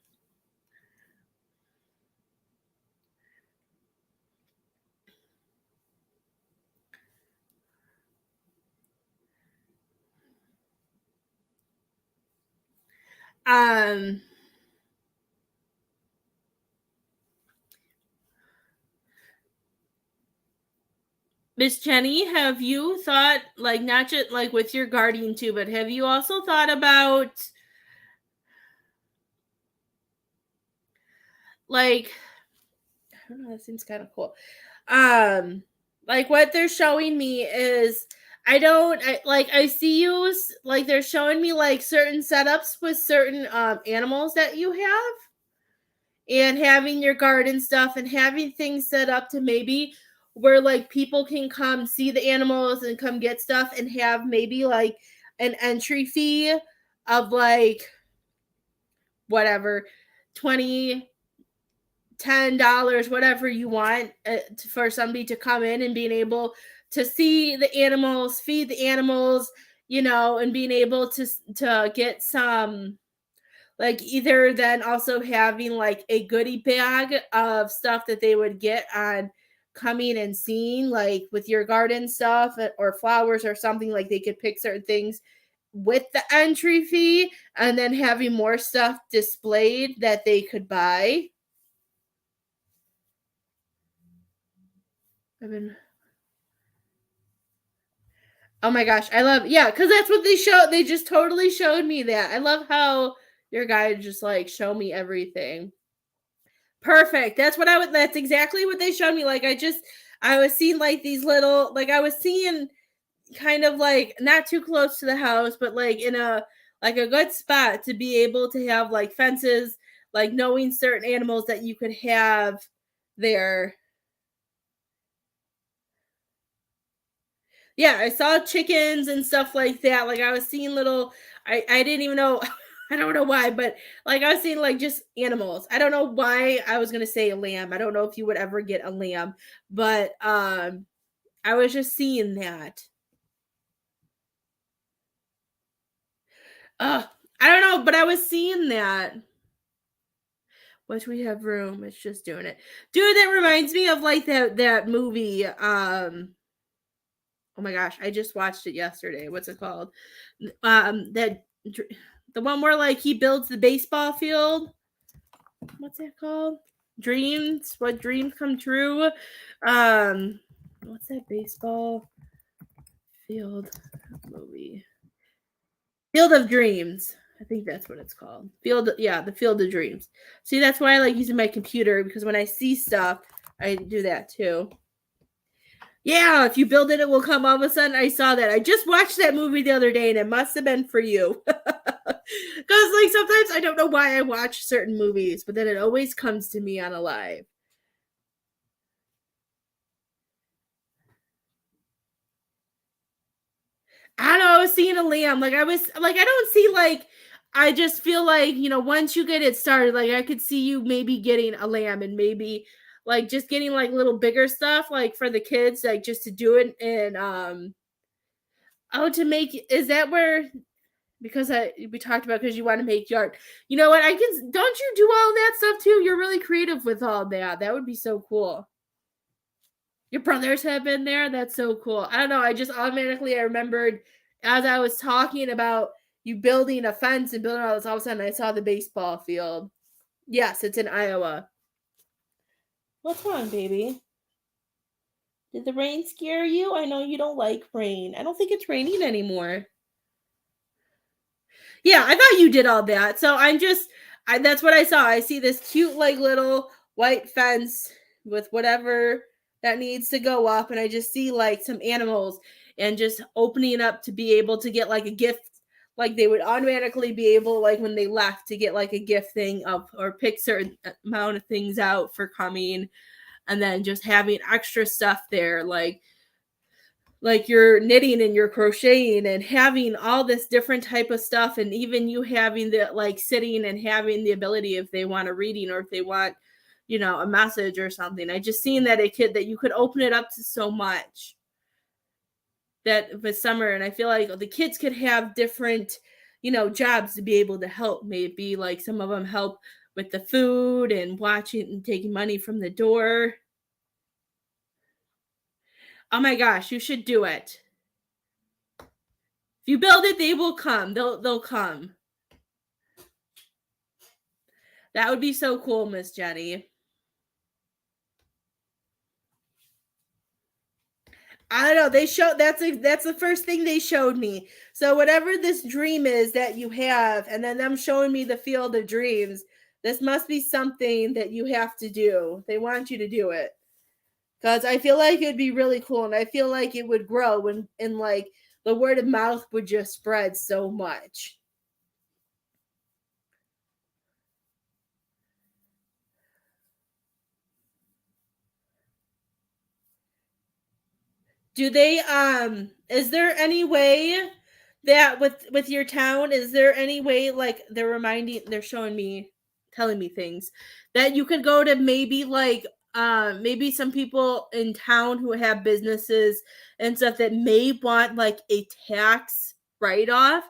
Miss Jenny, have you thought, like, not just like with your guardian too, but have you also thought about, like, I don't know, that seems kind of cool. Like what they're showing me is I see you, like they're showing me like certain setups with certain animals that you have, and having your garden stuff and having things set up to maybe where like people can come see the animals and come get stuff, and have maybe like an entry fee of like whatever, 20, $10, whatever you want, for somebody to come in and being able to see the animals, feed the animals, and being able to get some, like, either then also having like a goodie bag of stuff that they would get on coming and seeing, like with your garden stuff or flowers or something, like they could pick certain things with the entry fee, and then having more stuff displayed that they could buy. Oh my gosh, I love, yeah, because that's what they showed. They just totally showed me that. I love how your guide just like show me everything. Perfect. That's exactly what they showed me. Like I was seeing like these little, like I was seeing kind of like not too close to the house, but like in a good spot to be able to have like fences, like knowing certain animals that you could have there. Yeah, I saw chickens and stuff like that. Like I was seeing little, I didn't even know, I don't know why, but like I was seeing like just animals. I don't know why I was gonna say a lamb. I don't know if you would ever get a lamb, but I was just seeing that. I don't know, but I was seeing that. Which we have room. It's just doing it. Dude, that reminds me of like that movie. Oh my gosh, I just watched it yesterday. What's it called? That the one where like he builds the baseball field. What's that called? Dreams. What dreams come true? What's that baseball field movie? Field of Dreams. I think that's what it's called. The Field of Dreams. See, that's why I like using my computer, because when I see stuff, I do that too. Yeah, if you build it, it will come. All of a sudden, I saw that. I just watched that movie the other day, and it must have been for you. Because, like, sometimes I don't know why I watch certain movies, but then it always comes to me on a live. I don't know. I was seeing a lamb. Like, I don't see, like, I just feel like, once you get it started, like, I could see you maybe getting a lamb and maybe, like, just getting, like, little bigger stuff, like, for the kids, like, just to do it. And, to make, is that where, because we talked about, because you want to make yard. You know what? Don't you do all that stuff too? You're really creative with all that. That would be so cool. Your brothers have been there. That's so cool. I don't know. I just automatically, I remembered as I was talking about you building a fence and building all this, all of a sudden I saw the baseball field. Yes, it's in Iowa. What's wrong, baby? Did the rain scare you? I know you don't like rain. I don't think it's raining anymore. Yeah, I thought you did all that. So that's what I saw. I see this cute, like, little white fence with whatever that needs to go up. And I just see, like, some animals and just opening up to be able to get, like, a gift. Like, they would automatically be able, like, when they left, to get, like, a gift thing up or pick certain amount of things out for coming. And then just having extra stuff there, like you're knitting and you're crocheting and having all this different type of stuff, and even you having the, like, sitting and having the ability, if they want a reading or if they want, a message or something. I just seen that a kid that you could open it up to so much that with summer. And I feel like the kids could have different, jobs to be able to help. Maybe like some of them help with the food and watching and taking money from the door. Oh my gosh, you should do it. If you build it, they will come. They'll come. That would be so cool, Miss Jenny. I don't know. That's the first thing they showed me. So whatever this dream is that you have, and then them showing me the field of dreams, this must be something that you have to do. They want you to do it. Because I feel like it'd be really cool, and I feel like it would grow when, and like the word of mouth would just spread so much. Do they is there any way that with your town, is there any way, like, they're showing me, telling me things that you could go to, maybe like maybe some people in town who have businesses and stuff that may want like a tax write off,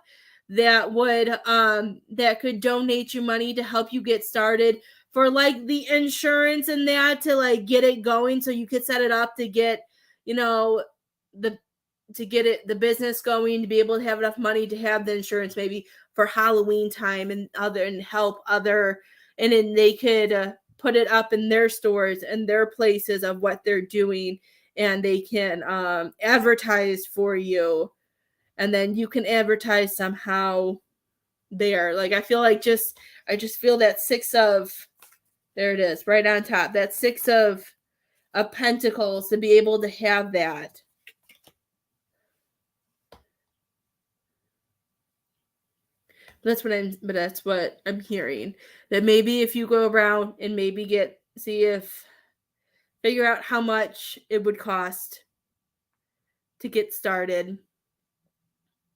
that would that could donate you money to help you get started for like the insurance and that, to like get it going, so you could set it up to get, you know the to get it, the business going, to be able to have enough money to have the insurance, maybe for Halloween time and help other, and then they could put it up in their stores and their places of what they're doing, and they can advertise for you, and then you can advertise somehow there. Like, I just feel that six of, there it is right on top, that six of pentacles, to be able to have that. But that's what I'm hearing. That maybe if you go around and maybe figure out how much it would cost to get started.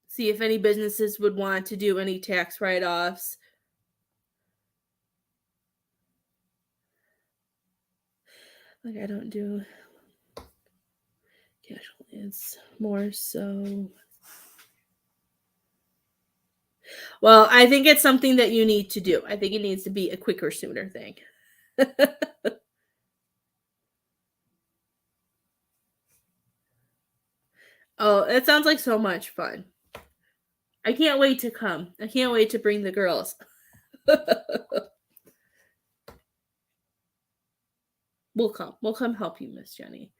See if any businesses would want to do any tax write-offs. Like, I don't do casual, it's more so. Well, I think it's something that you need to do. I think it needs to be a quicker, sooner thing. Oh, it sounds like so much fun. I can't wait to come. I can't wait to bring the girls. We'll come. We'll come help you, Miss Jenny.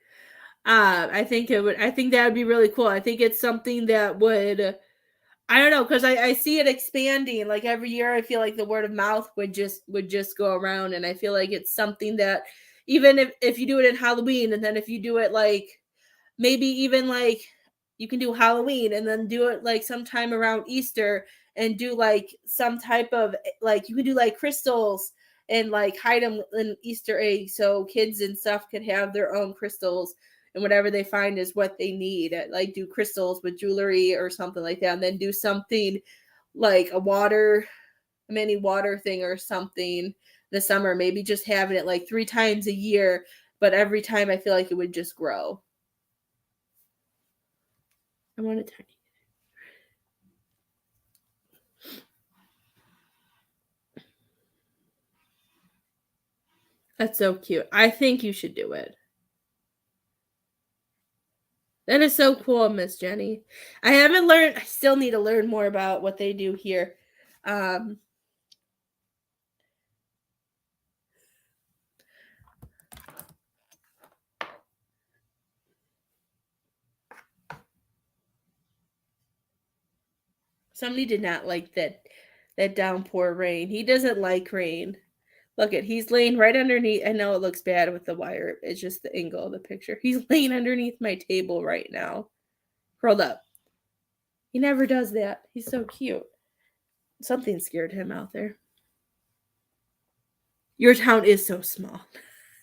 I think that would be really cool. I think it's something that would, I don't know, because I see it expanding. Like, every year I feel like the word of mouth would just go around, and I feel like it's something that, even if you do it in Halloween, and then if you do it like, maybe even like, you can do Halloween and then do it like sometime around Easter, and do like some type of, like, you can do like crystals and like hide them in Easter eggs, so kids and stuff could have their own crystals, and whatever they find is what they need. Like, do crystals with jewelry or something like that, and then do something like a mini water thing or something this summer. Maybe just having it like 3 times a year, but every time I feel like it would just grow. I want a tiny. That's so cute. I think you should do it. That is so cool, Miss Jenny. I still need to learn more about what they do here. Um Somebody did not like that downpour rain. He doesn't like rain. Look at, he's laying right underneath. I know it looks bad with the wire. It's just the angle of the picture. He's laying underneath my table right now. Curled up. He never does that. He's so cute. Something scared him out there. Your town is so small.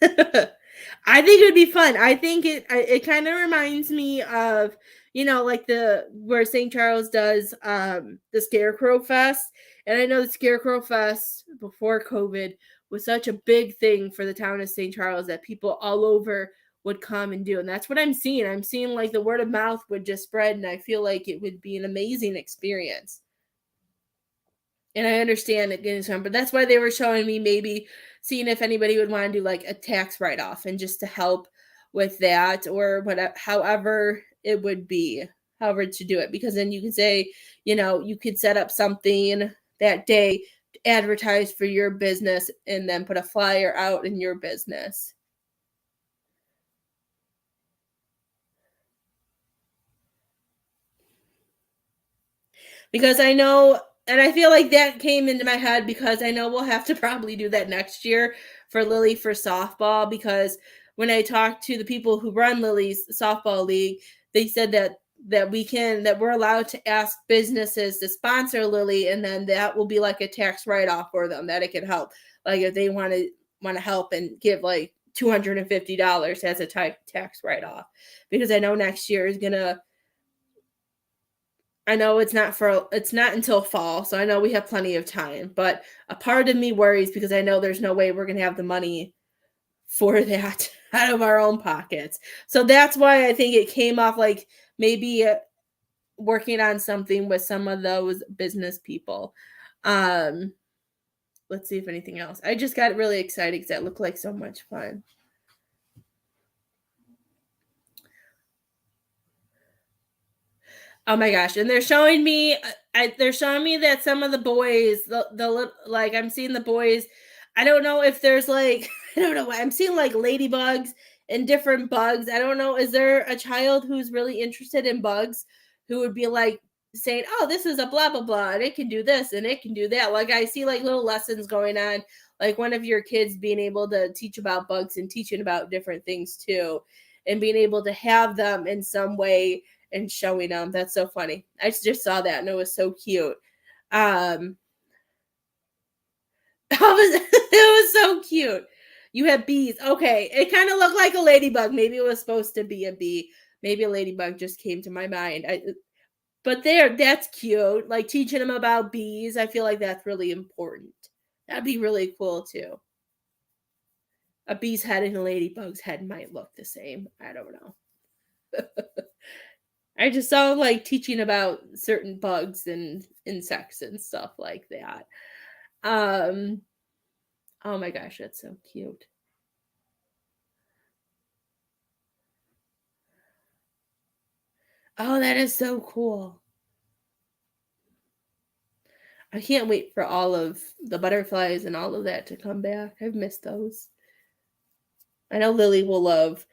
I think it would be fun. I think it kind of reminds me of, like the where St. Charles does the Scarecrow Fest. And I know the Scarecrow Fest before COVID was such a big thing for the town of St. Charles that people all over would come and do. And that's what I'm seeing. I'm seeing like the word of mouth would just spread, and I feel like it would be an amazing experience. And I understand it getting some, but that's why they were showing me maybe seeing if anybody would want to do like a tax write-off and just to help with that, or whatever, however it would be, however to do it. Because then you could say, you could set up something that day to advertise for your business and then put a flyer out in your business. Because I know, and I feel like that came into my head because I know we'll have to probably do that next year for Lily for softball. Because when I talked to the people who run Lily's softball league, they said that we're allowed to ask businesses to sponsor Lily, and then that will be like a tax write-off for them, that it can help. Like if they want to help and give like $250 as a tax write-off. Because I know next year is gonna, I know it's not until fall, so I know we have plenty of time, but a part of me worries because I know there's no way we're going to have the money for that out of our own pockets. So that's why I think it came off like maybe working on something with some of those business people. Let's see if anything else. I just got really excited because that looked like so much fun. Oh my gosh. And they're showing me that some of the boys, the like, I'm seeing the boys, I don't know if there's like, I don't know why I'm seeing like ladybugs and different bugs. I don't know. Is there a child who's really interested in bugs who would be like saying, oh, this is a blah, blah, blah, and it can do this and it can do that. Like I see like little lessons going on, like one of your kids being able to teach about bugs and teaching about different things too, and being able to have them in some way and showing them. That's so funny. I just saw that and it was so cute. It was so cute. You have bees. Okay. It kind of looked like a ladybug. Maybe it was supposed to be a bee. Maybe a ladybug just came to my mind. But that's cute. Like teaching them about bees. I feel like that's really important. That'd be really cool too. A bee's head and a ladybug's head might look the same. I don't know. I just saw like teaching about certain bugs and insects and stuff like that. Oh my gosh, that's so cute. Oh, that is so cool. I can't wait for all of the butterflies and all of that to come back. I've missed those. I know Lily will love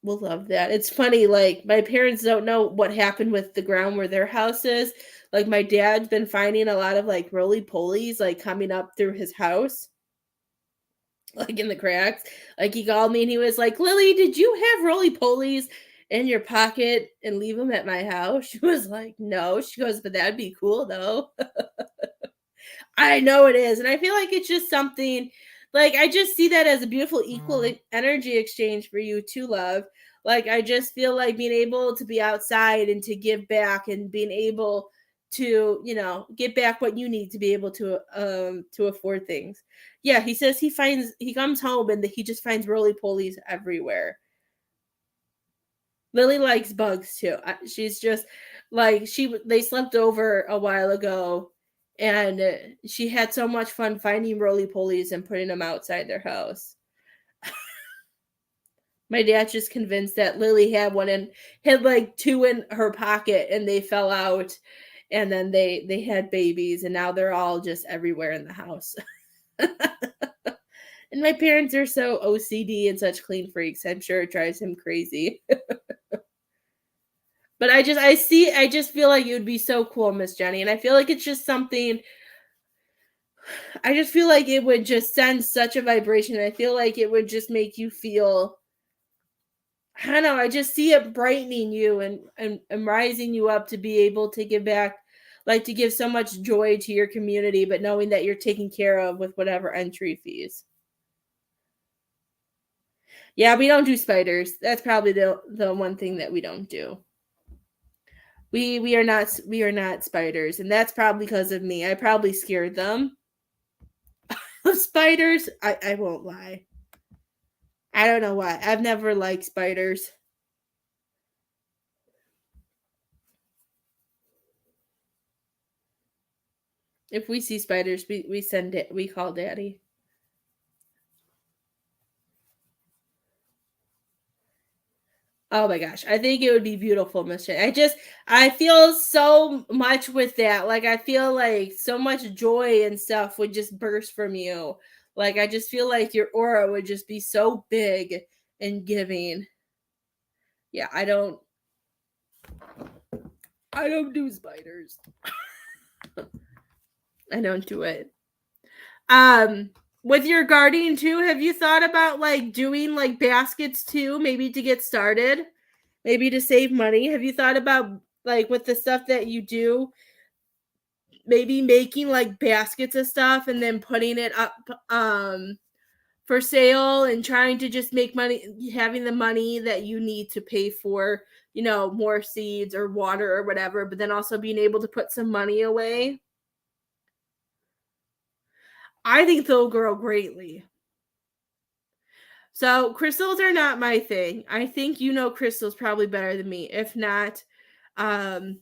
that. It's funny, like my parents don't know what happened with the ground where their house is. Like my dad's been finding a lot of like roly polies like coming up through his house, like in the cracks. Like he called me and he was like, Lily, did you have roly polies in your pocket and leave them at my house? She was like, no. She goes, but that'd be cool though. I know it is. And I feel like it's just something, like I just see that as a beautiful equal energy exchange for you too, love. Like I just feel like being able to be outside and to give back and being able to, get back what you need to be able to afford things. Yeah, he says he comes home and he just finds roly polies everywhere. Lily likes bugs too. She's just like they slept over a while ago, and she had so much fun finding roly polies and putting them outside their house. My dad's just convinced that Lily had one and had like two in her pocket and they fell out, and then they had babies and now they're all just everywhere in the house. And my parents are so OCD and such clean freaks. I'm sure it drives him crazy. But I just feel like it would be so cool, Miss Jenny. And I feel like it's just something, I just feel like it would just send such a vibration. I feel like it would just make you feel, I don't know, I just see it brightening you and rising you up to be able to give back, like to give so much joy to your community, but knowing that you're taken care of with whatever entry fees. Yeah, we don't do spiders. That's probably the one thing that we don't do. We are not spiders, and that's probably because of me. I probably scared them of spiders. I won't lie. I don't know why. I've never liked spiders. If we see spiders, we send it. We call Daddy. Oh my gosh, I think it would be beautiful, Miss J. I feel so much with that. Like I feel like so much joy and stuff would just burst from you. Like I just feel like your aura would just be so big and giving. Yeah, I don't do spiders. I don't do it. With your gardening too, have you thought about like doing like baskets too, maybe to get started, maybe to save money? Have you thought about like with the stuff that you do, maybe making like baskets of stuff and then putting it up for sale and trying to just make money, having the money that you need to pay for, more seeds or water or whatever, but then also being able to put some money away? I think they'll grow greatly. So crystals are not my thing. I think crystals probably better than me. If not, um,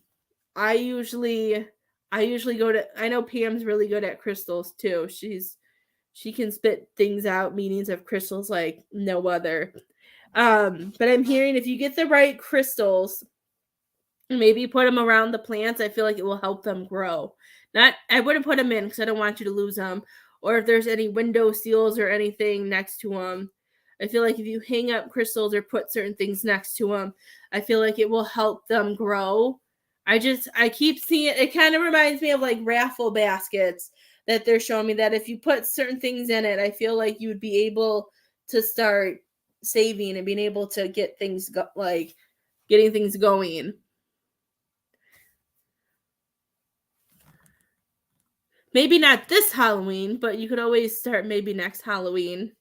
I usually go to. I know Pam's really good at crystals too. She can spit things out, meanings of crystals like no other. But I'm hearing if you get the right crystals, maybe put them around the plants, I feel like it will help them grow. I wouldn't put them in because I don't want you to lose them. Or if there's any window seals or anything next to them, I feel like if you hang up crystals or put certain things next to them, I feel like it will help them grow. I keep seeing it kind of reminds me of like raffle baskets that they're showing me, that if you put certain things in it, I feel like you would be able to start saving and being able to get things getting things going. Maybe not this Halloween, but you could always start maybe next Halloween.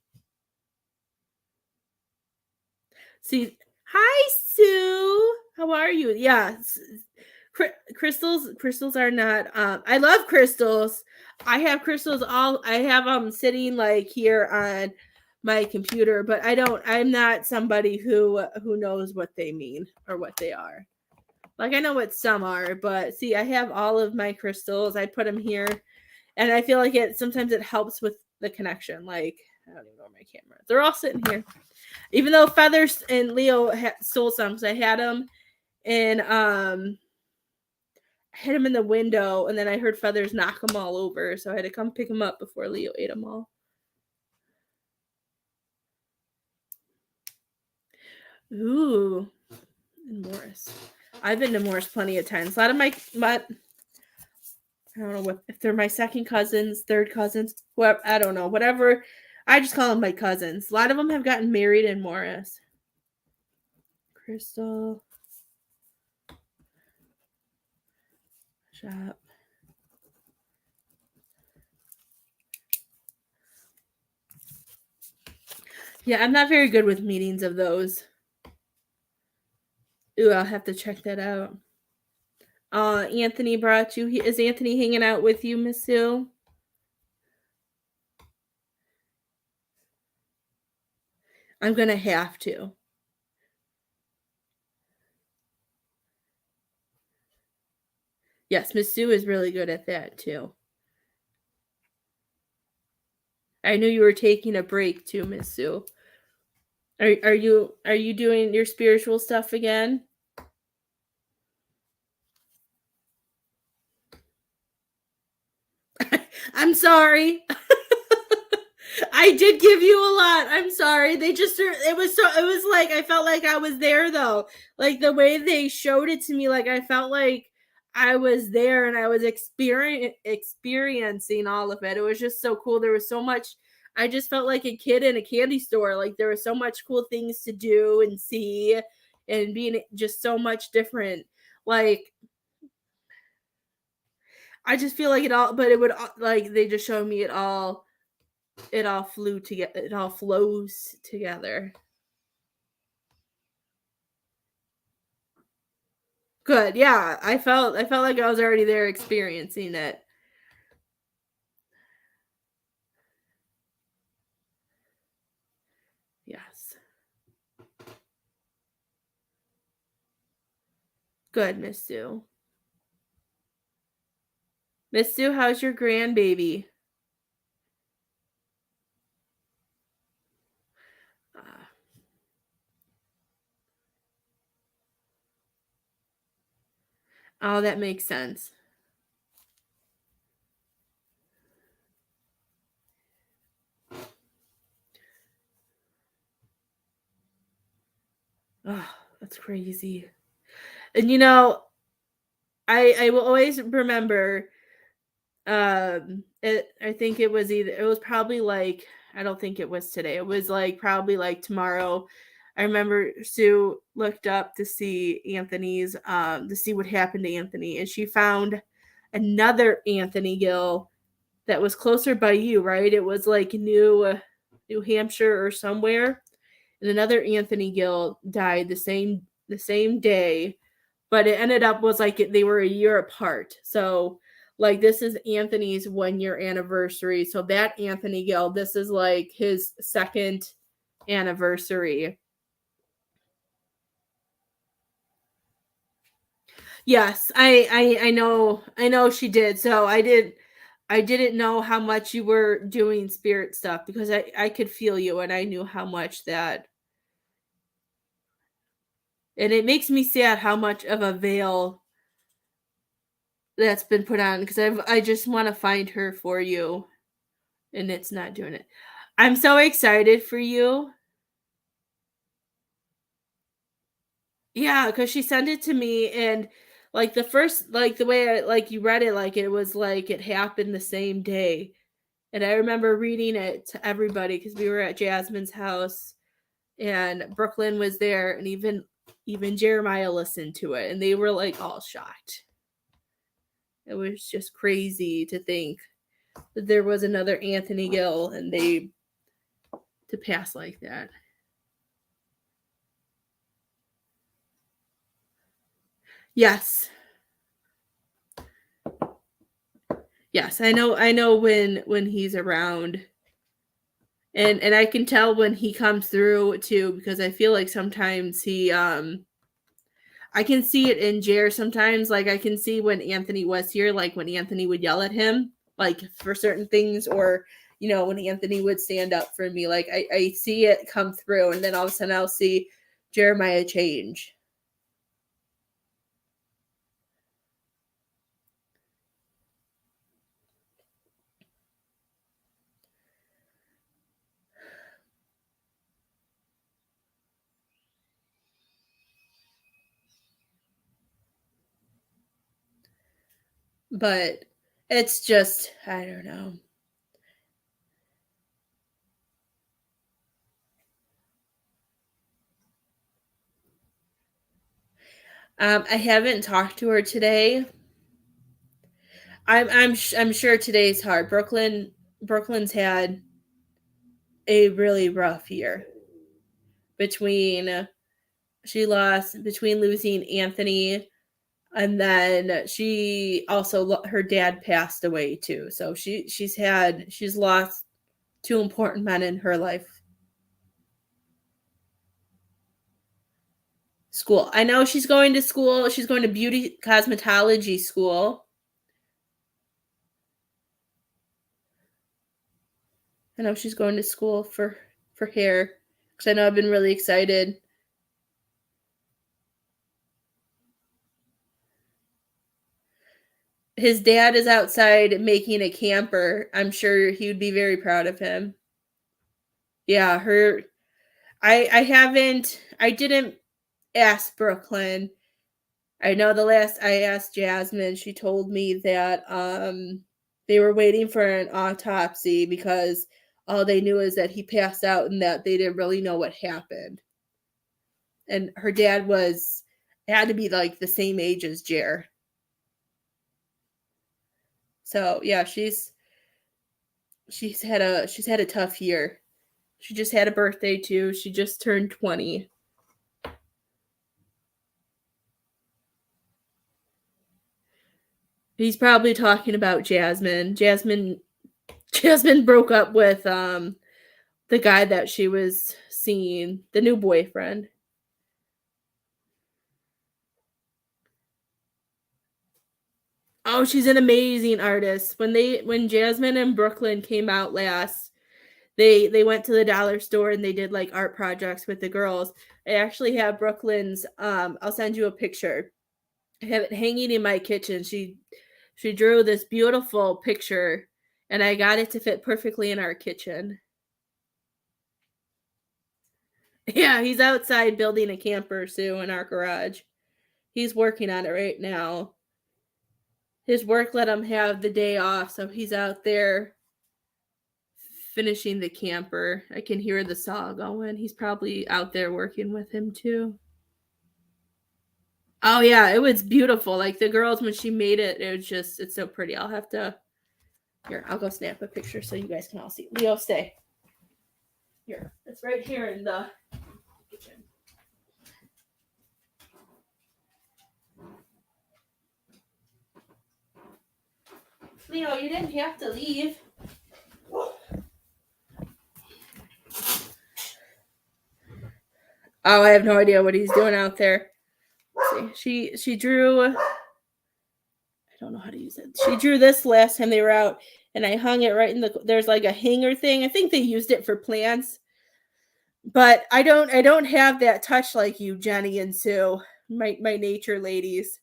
See, hi Sue. How are you? Yeah, crystals are not. I love crystals. I have crystals I have them sitting like here on my computer, but I'm not somebody who knows what they mean or what they are. Like I know what some are, but see, I have all of my crystals. I put them here. And I feel like sometimes it helps with the connection. Like, I don't even know where my camera is. They're all sitting here. Even though Feathers and Leo stole some, because I had them in, I had them in the window, and then I heard Feathers knock them all over. So I had to come pick them up before Leo ate them all. Ooh. And Morris. I've been to Morris plenty of times. A lot of my I don't know if they're my second cousins, third cousins, whoever, I don't know, whatever. I just call them my cousins. A lot of them have gotten married in Morris. Crystal shop. Yeah, I'm not very good with meanings of those. Ooh, I'll have to check that out. Anthony brought you. Is Anthony hanging out with you, Miss Sue? I'm going to have to. Yes, Miss Sue is really good at that too. I knew you were taking a break too, Miss Sue. Are you doing your spiritual stuff again? I'm sorry. I did give you a lot. I'm sorry. It was like, I felt like I was there though. Like the way they showed it to me, like I felt like I was there and I was experiencing all of it. It was just so cool. There was so much. I just felt like a kid in a candy store. Like there was so much cool things to do and see and being just so much different. Like I just feel like it all, but it would like they just showed me it all flew together. It all flows together. Good. Yeah, I felt like I was already there experiencing it. Yes. Good, Miss Sue. Miss Sue, how's your grandbaby? Uh, oh, that makes sense. Oh, that's crazy. And you know, I will always remember I think it was probably like I don't think it was today. It was like probably like tomorrow. I remember Sue looked up to see Anthony's to see what happened to Anthony, and she found another Anthony Gill that was closer by you, right? It was like New Hampshire or somewhere. And another Anthony Gill died the same day, but it ended up was like they were a year apart. So like this is Anthony's 1 year anniversary. So that Anthony Gill, this is like his second anniversary. Yes, I know she did. So I didn't know how much you were doing spirit stuff because I could feel you and I knew how much that, and it makes me sad how much of a veil that's been put on because I just want to find her for you and it's not doing it. I'm so excited for you. Yeah, because she sent it to me and like the first like the way like you read it, like it was like it happened the same day. And I remember reading it to everybody because we were at Jasmine's house and Brooklyn was there and even Jeremiah listened to it and they were like all shocked. It was just crazy to think that there was another Anthony Gill and they to pass like that. Yes. Yes, I know when he's around. And I can tell when he comes through too because I feel like sometimes he I can see it in Jer sometimes. Like I can see when Anthony was here, like when Anthony would yell at him, like for certain things, or you know, when Anthony would stand up for me. Like I see it come through, and then all of a sudden I'll see Jeremiah change. But it's just I don't know. I haven't talked to her today. I'm sure today's hard. Brooklyn's had a really rough year between she lost between losing Anthony and then she also her dad passed away too. So she's lost two important men in her life. School. I know she's going to school. She's going to beauty cosmetology school. I know she's going to school for hair because I know I've been really excited. His dad is outside making a camper. I'm sure he would be very proud of him. Yeah, her I didn't ask Brooklyn. I know the last I asked Jasmine, she told me that they were waiting for an autopsy because all they knew is that he passed out and that they didn't really know what happened. And her dad had to be like the same age as Jer. So yeah, she's had a tough year. She just had a birthday too. She just turned 20. He's probably talking about Jasmine. Jasmine broke up with the guy that she was seeing, the new boyfriend. Oh, she's an amazing artist. When Jasmine and Brooklyn came out last, they went to the dollar store and they did like art projects with the girls. I actually have Brooklyn's I'll send you a picture. I have it hanging in my kitchen. She drew this beautiful picture and I got it to fit perfectly in our kitchen. Yeah, he's outside building a camper, Sue, in our garage. He's working on it right now. His work let him have the day off, so he's out there finishing the camper. I can hear the saw going. He's probably out there working with him too. Oh yeah, it was beautiful. Like the girls when she made it, it's so pretty. I'll go snap a picture so you guys can all see. Leo, stay. Here. It's right here in the kitchen. Leo, you didn't have to leave. Oh, I have no idea what he's doing out there. Let's see. She drew. I don't know how to use it. She drew this last time they were out, and I hung it right in the. There's like a hanger thing. I think they used it for plants, but I don't have that touch like you, Jenny and Sue, my nature ladies.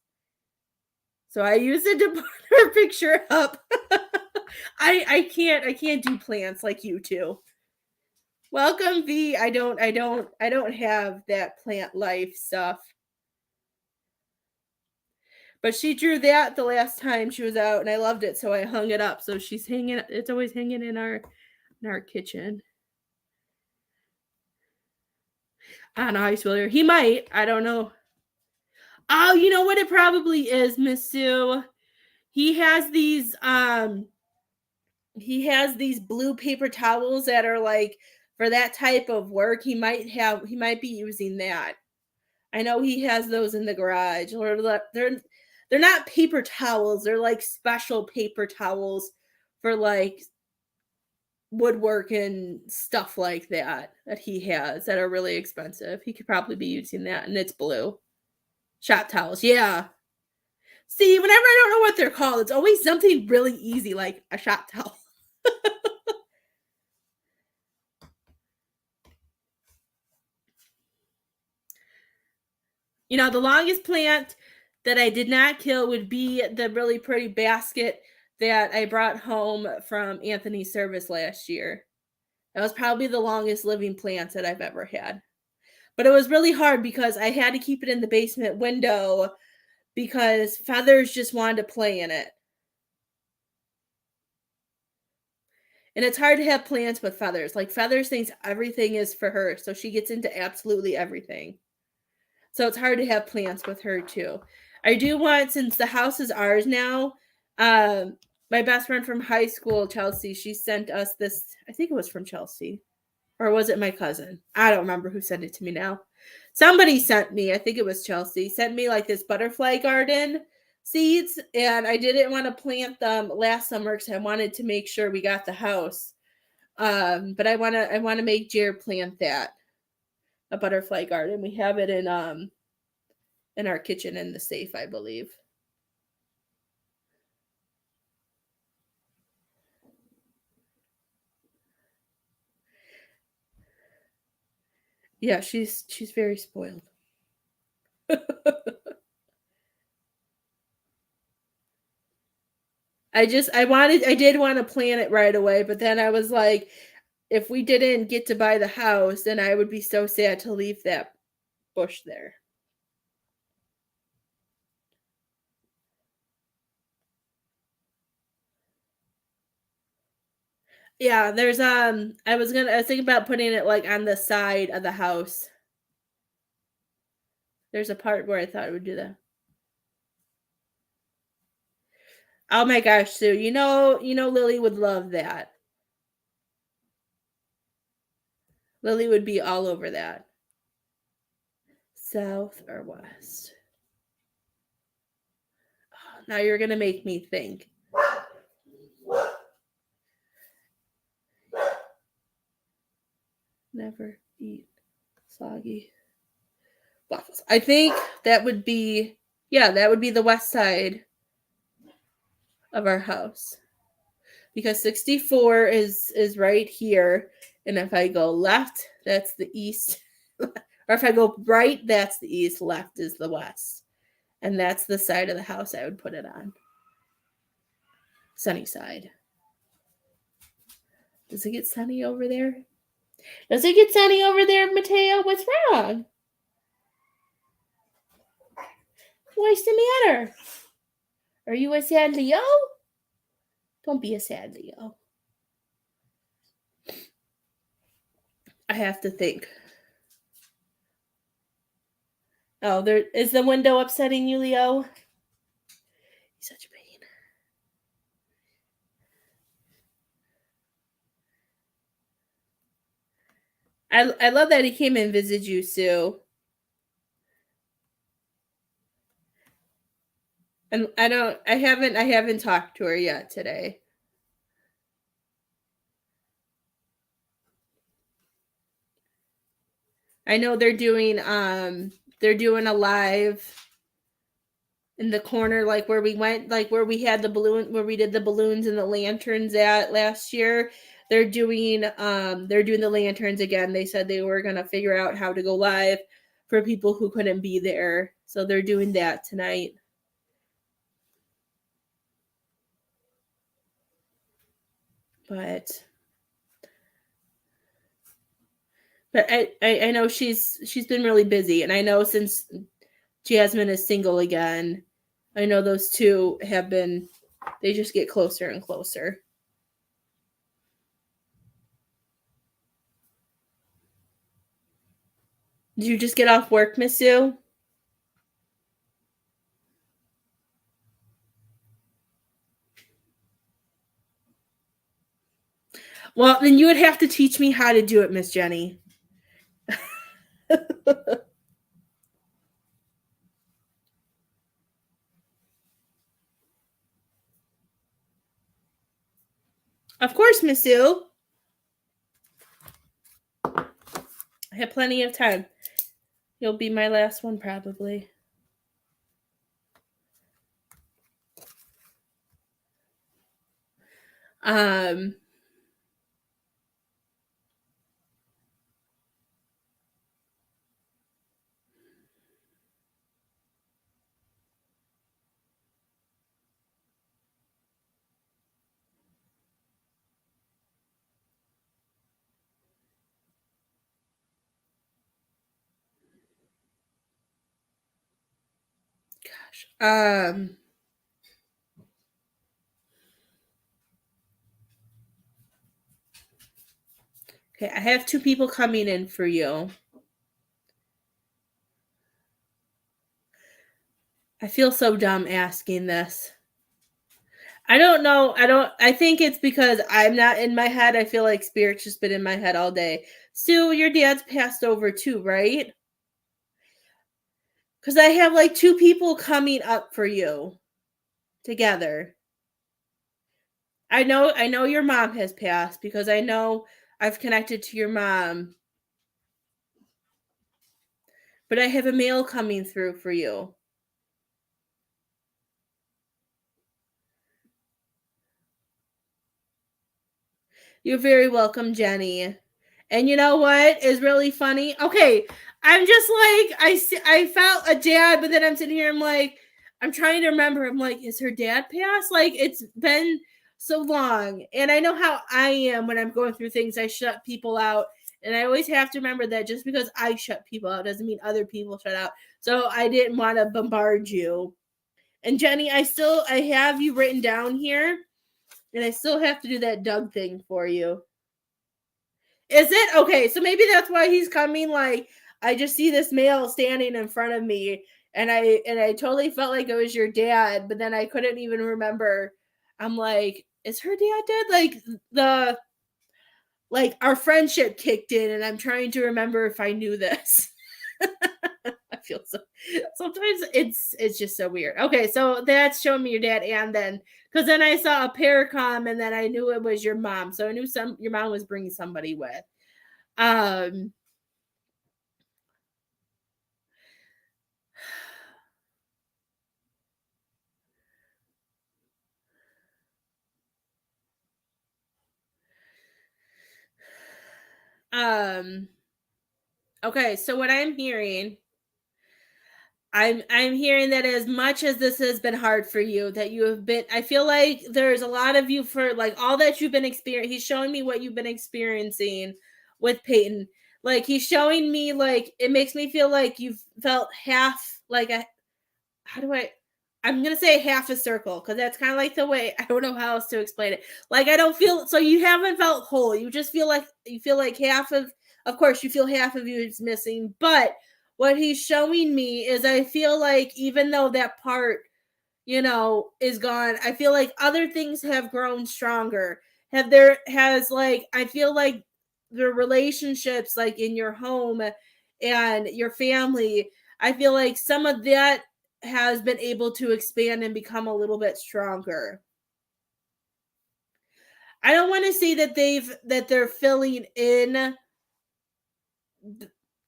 So I used it to put her picture up. I can't do plants like you two. Welcome, V. I don't have that plant life stuff. But she drew that the last time she was out and I loved it, so I hung it up. So it's always hanging in our kitchen. I don't know how you spell her. He might. I don't know. Oh, you know what it probably is, Miss Sue? He has these blue paper towels that are like for that type of work. He might be using that. I know he has those in the garage. They're not paper towels. They're like special paper towels for like woodwork and stuff like that he has that are really expensive. He could probably be using that, and it's blue. Shop towels, yeah. See, whenever I don't know what they're called, it's always something really easy like a shop towel. You know, the longest plant that I did not kill would be the really pretty basket that I brought home from Anthony's service last year. That was probably the longest living plant that I've ever had. But it was really hard because I had to keep it in the basement window because Feathers just wanted to play in it. And it's hard to have plants with Feathers. Like Feathers thinks everything is for her, so she gets into absolutely everything. So it's hard to have plants with her too. I do want, since the house is ours now, my best friend from high school, Chelsea, she sent us this, I think it was from Chelsea. Or was it my cousin? I don't remember who sent it to me now. Somebody sent me, I think it was Chelsea, sent me like this butterfly garden seeds. And I didn't want to plant them last summer because I wanted to make sure we got the house. But I want to make Jared plant that. A butterfly garden. We have it in our kitchen in the safe, I believe. Yeah, she's very spoiled. I did want to plant it right away, but then I was like, if we didn't get to buy the house, then I would be so sad to leave that bush there. Yeah, there's I was thinking about putting it like on the side of the house. There's a part where I thought it would do that. Oh my gosh, Sue, you know Lily would love that. Lily would be all over that. South or west? Oh, now you're going to make me think. Never eat soggy waffles. I think that would be, yeah, that would be the west side of our house. Because 64 is right here, and if I go left, that's the east. Or if I go right, that's the east, left is the west. And that's the side of the house I would put it on. Sunny side. Does it get sunny over there? Does it get sunny over there, Mateo? What's wrong? What's the matter? Are you a sad Leo? Don't be a sad Leo. I have to think. Oh, there is the window upsetting you, Leo? He's such a pain. I love that he came and visited you, Sue. And I haven't talked to her yet today. I know they're doing a live in the corner, like where we went, like where we had the balloon, where we did the balloons and the lanterns at last year. They're doing the lanterns again. They said they were gonna figure out how to go live for people who couldn't be there. So they're doing that tonight. But I know she's been really busy, and I know since Jasmine is single again, I know those two they just get closer and closer. Did you just get off work, Miss Sue? Well, then you would have to teach me how to do it, Miss Jenny. Of course, Miss Sue. I have plenty of time. You'll be my last one, probably. Okay, I have two people coming in for you. I feel so dumb asking this. I don't know. I think it's because I'm not in my head. I feel like Spirit's just been in my head all day. Sue, your dad's passed over too, right? Because I have like two people coming up for you together. I know your mom has passed because I know I've connected to your mom. But I have a mail coming through for you. You're very welcome, Jenny. And you know what is really funny? Okay, I'm just like, I felt a dad, but then I'm sitting here, I'm like, I'm trying to remember. I'm like, is her dad passed? Like, it's been so long. And I know how I am when I'm going through things. I shut people out. And I always have to remember that just because I shut people out doesn't mean other people shut out. So I didn't want to bombard you. And Jenny, I have you written down here. And I still have to do that Doug thing for you. Is it? Okay, so maybe that's why he's coming. Like, I just see this male standing in front of me, and I totally felt like it was your dad, but then I couldn't even remember. I'm like, is her dad dead? The like our friendship kicked in, and I'm trying to remember if I knew this. I feel so sometimes it's just so weird. Okay, so that's showing me your dad, and then because then I saw a pair come, and then I knew it was your mom, so I knew your mom was bringing somebody with. Um um okay, so what I'm hearing that as much as this has been hard for you, that you have been, I feel like there's a lot of you for like all that you've been experiencing. He's showing me what you've been experiencing with Peyton. Like he's showing me like it makes me feel like you've felt half like a how do I'm gonna say half a circle because that's kind of like the way I don't know how else to explain it. Like I don't feel so you haven't felt whole. You just feel like half of course you feel half of you is missing, but what he's showing me is I feel like even though that part is gone, I feel like other things have grown stronger. Have there has like I feel like the relationships like in your home and your family, I feel like some of that has been able to expand and become a little bit stronger. I don't want to say that they're filling in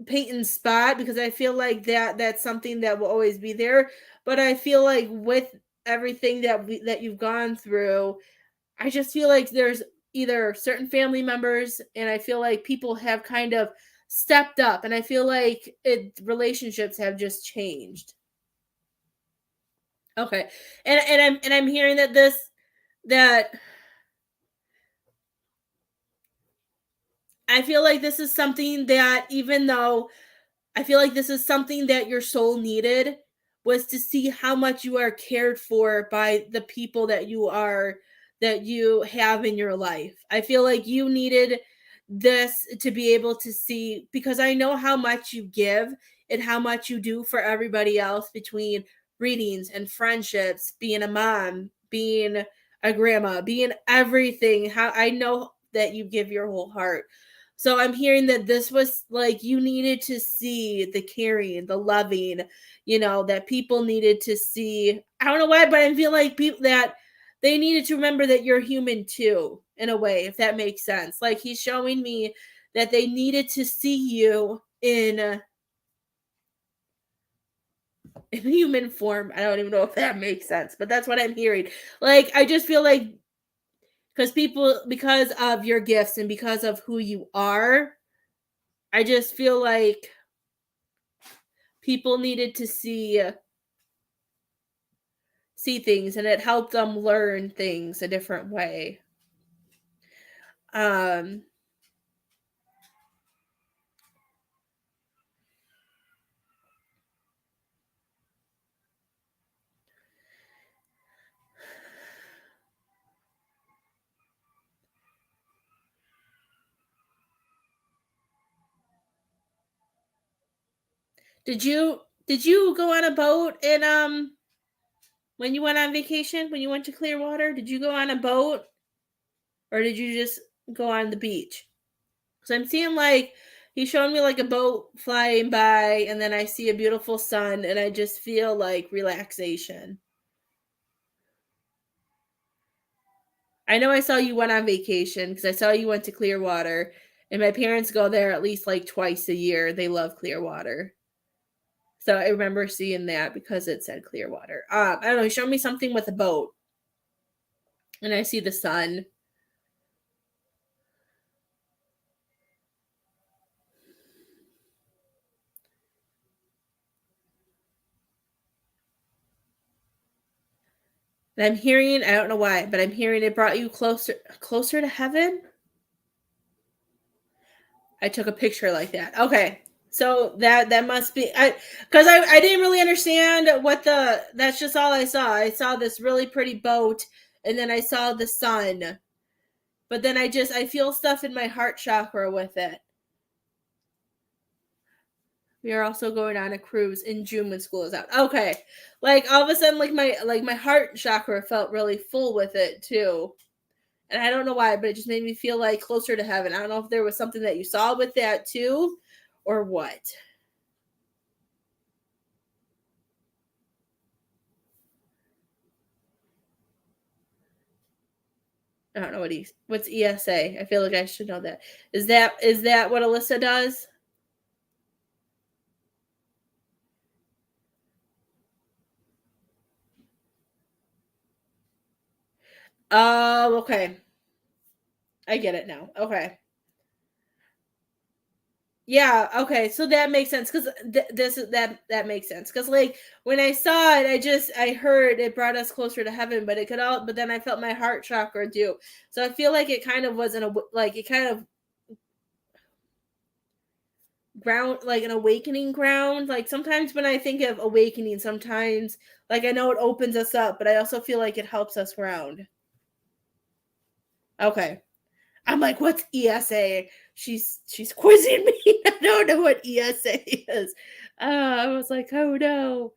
Peyton's spot because I feel like that's something that will always be there, but I feel like with everything that you've gone through, I just feel like there's either certain family members and I feel like people have kind of stepped up and I feel like relationships have just changed. Okay. And I'm hearing that I feel like this is something that even though I feel like this is something that your soul needed was to see how much you are cared for by the people that you have in your life. I feel like you needed this to be able to see because I know how much you give and how much you do for everybody else between readings and friendships, being a mom, being a grandma, being everything. How I know that you give your whole heart. So I'm hearing that this was like you needed to see the caring, the loving, that people needed to see. I don't know why, but I feel like people that they needed to remember that you're human too, in a way, if that makes sense. Like he's showing me that they needed to see you in human form. I don't even know if that makes sense, but that's what I'm hearing. Like I just feel like because of your gifts and because of who you are, I just feel like people needed to see things and it helped them learn things a different way. Um did you go on a boat and when you went on vacation, when you went to Clearwater, did you go on a boat or did you just go on the beach? Cuz I'm seeing like he's showing me like a boat flying by and then I see a beautiful sun and I just feel like relaxation. I know I saw you went on vacation because I saw you went to Clearwater, and my parents go there at least like twice a year. They love Clearwater. So I remember seeing that because it said Clearwater. I don't know. He showed me something with a boat, and I see the sun. And I'm hearing, I don't know why, but I'm hearing it brought you closer to heaven. I took a picture like that. Okay. So that must be because I didn't really understand what that's just all I saw. I saw this really pretty boat and then I saw the sun. But then I feel stuff in my heart chakra with it. We are also going on a cruise in June when school is out. Okay. Like all of a sudden my heart chakra felt really full with it too. And I don't know why, but it just made me feel like closer to heaven. I don't know if there was something that you saw with that too or what. I don't know what's ESA. I feel like I should know that. Is that what Alyssa does? Oh, okay. I get it now. Okay. Yeah, okay. So that makes sense cuz that makes sense cuz like when I saw it I heard it brought us closer to heaven, but then I felt my heart chakra do. So I feel like it kind of was it kind of ground, like an awakening ground. Like sometimes when I think of awakening, sometimes like I know it opens us up, but I also feel like it helps us ground. Okay. I'm like, what's ESA? She's quizzing me. I don't know what ESA is. I was like, oh no.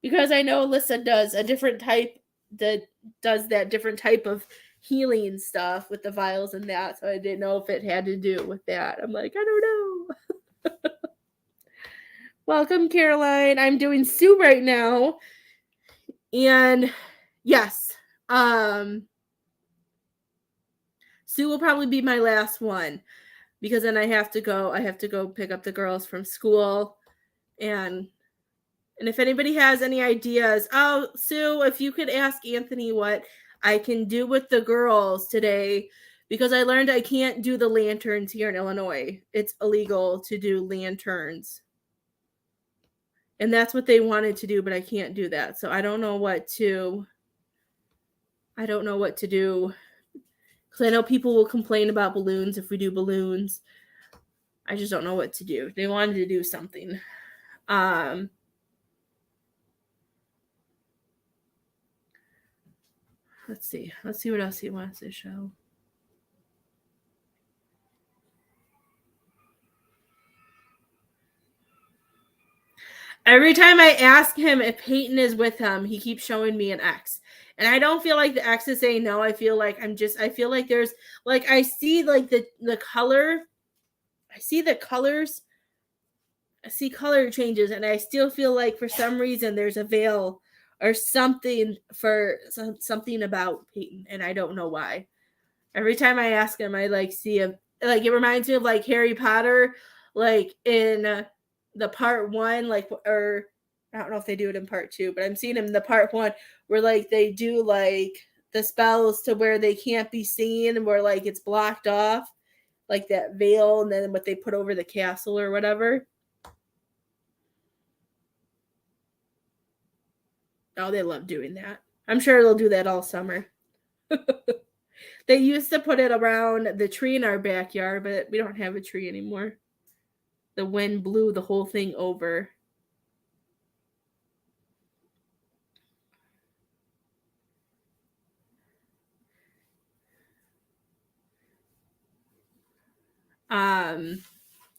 Because I know Alyssa does a different type that does that different type of healing stuff with the vials and that. So I didn't know if it had to do with that. I'm like, I don't know. Welcome, Caroline. I'm doing Sue right now. And yes, Sue will probably be my last one because then I have to go pick up the girls from school. And if anybody has any ideas, oh, Sue, if you could ask Anthony what I can do with the girls today, because I learned I can't do the lanterns here in Illinois. It's illegal to do lanterns. And that's what they wanted to do, but I can't do that. So I don't know what to do. Because I know people will complain about balloons if we do balloons. I just don't know what to do. They wanted to do something. Let's see. Let's see what else he wants to show. Every time I ask him if Peyton is with him, he keeps showing me an X. And I don't feel like the X is saying no. I feel like I feel like there's like I see like the color. I see the colors. I see color changes, and I still feel like for some reason there's a veil or something for something about Peyton, and I don't know why. Every time I ask him, I like see him. Like it reminds me of like Harry Potter, like in the part one, like or I don't know if they do it in part two, but I'm seeing him in the part one where like they do like the spells to where they can't be seen and where like it's blocked off, like that veil, and then what they put over the castle or whatever. Oh, they love doing that. I'm sure they'll do that all summer. They used to put it around the tree in our backyard, but we don't have a tree anymore. The wind blew the whole thing over. I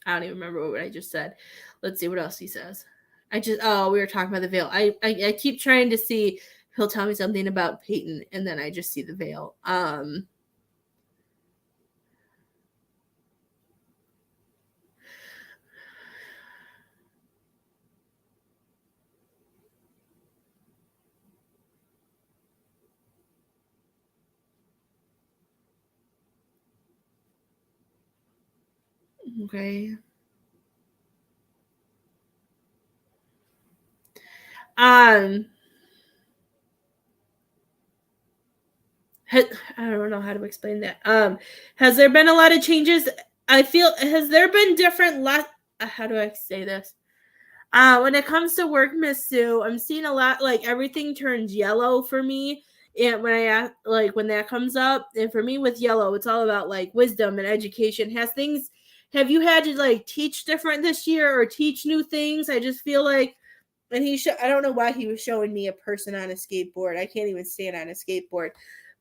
don't even remember what I just said. Let's see what else he says. We were talking about the veil. I keep trying to see if he'll tell me something about Peyton, and then I just see the veil. Okay. I don't know how to explain that. Has there been a lot of changes? Has there been different how do I say this? When it comes to work, Miss Sue, I'm seeing a lot, like everything turns yellow for me. And when I ask, like when that comes up, and for me with yellow, it's all about like wisdom and education. Have you had to like teach different this year or teach new things? I just feel like, and I don't know why he was showing me a person on a skateboard. I can't even stand on a skateboard,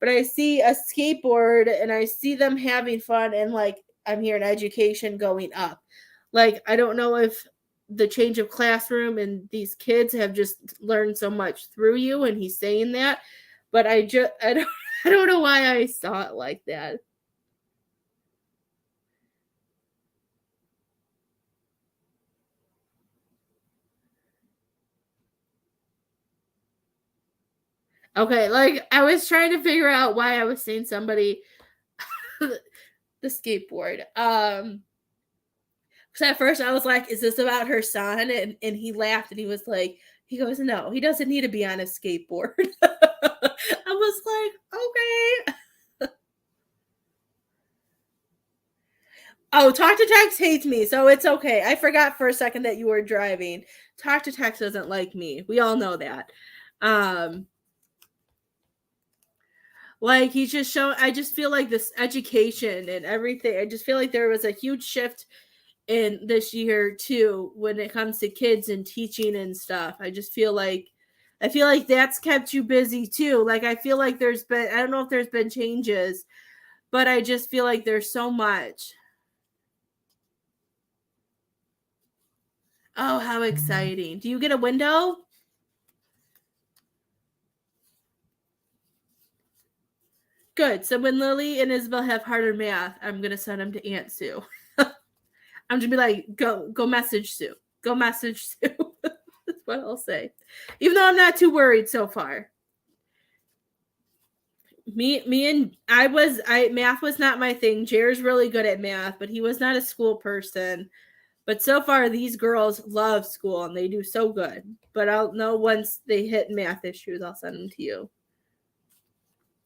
but I see a skateboard and I see them having fun, and like I'm hearing education going up. Like I don't know if the change of classroom and these kids have just learned so much through you, and he's saying that, but I don't I don't know why I saw it like that. Okay, like I was trying to figure out why I was saying somebody the skateboard. Because at first I was like, is this about her son? And he laughed and he was like, he goes, no, he doesn't need to be on a skateboard. I was like, okay. Oh, Talk to Text hates me, so it's okay. I forgot for a second that you were driving. Talk to Text doesn't like me. We all know that. Um, like he's just showing. I just feel like this education and everything. I just feel like there was a huge shift in this year too when it comes to kids and teaching and stuff. I feel like that's kept you busy too. Like I feel like I don't know if there's been changes, but I just feel like there's so much. Oh, how exciting. Do you get a window? Good. So when Lily and Isabel have harder math, I'm gonna send them to Aunt Sue. I'm gonna be like, go message Sue. Go message Sue. That's what I'll say. Even though I'm not too worried so far. Me and I math was not my thing. Jared's really good at math, but he was not a school person. But so far these girls love school and they do so good. But I'll know once they hit math issues, I'll send them to you.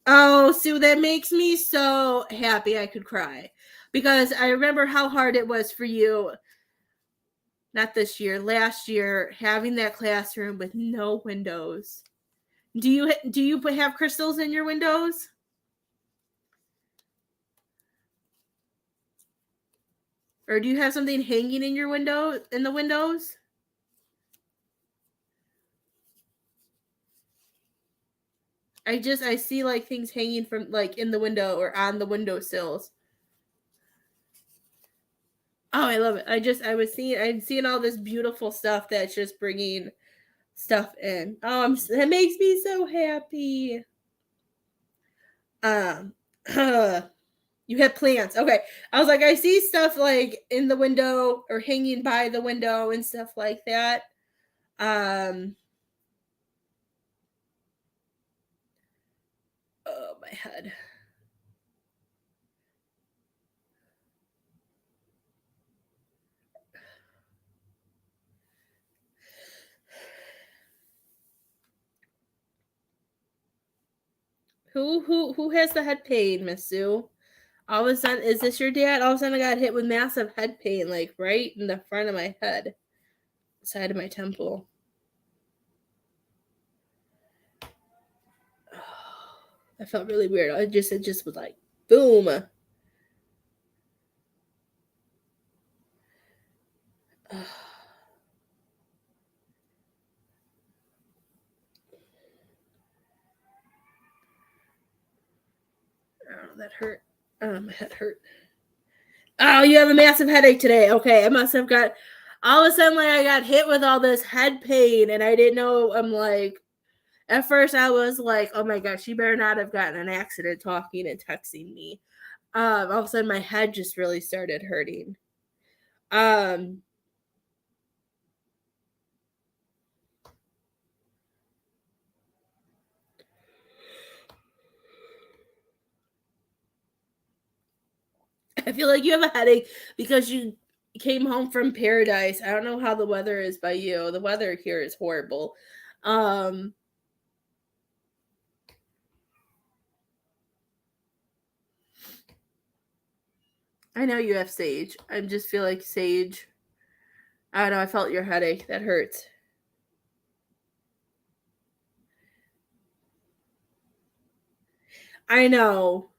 Oh, Sue, that makes me so happy I could cry. Because I remember how hard it was for you, not this year, last year, having that classroom with no windows. Do you have crystals in your windows? Or do you have something hanging in your window in the windows? I see like things hanging from like in the window or on the windowsills. Oh, I love it. I'm seeing all this beautiful stuff that's just bringing stuff in. That makes me so happy. Um, you have plants. Okay, I was like, I see stuff like in the window or hanging by the window and stuff like that. Um, oh my head. Who has the head pain, Miss Sue? All of a sudden, is this your dad? All of a sudden, I got hit with massive head pain, like right in the front of my head, side of my temple. That felt really weird. It just was like, boom. Oh, that hurt. Oh, my head hurt. Oh, you have a massive headache today. Okay, I must have got all of a sudden like I got hit with all this head pain and I didn't know. I'm like, at first I was like, oh my gosh, she better not have gotten an accident talking and texting me. All of a sudden my head just really started hurting. Um I feel like you have a headache because you came home from paradise. I don't know how the weather is by you. The weather here is horrible. Um I know you have sage. I just feel like sage I don't know. I felt your headache. That hurts. I know.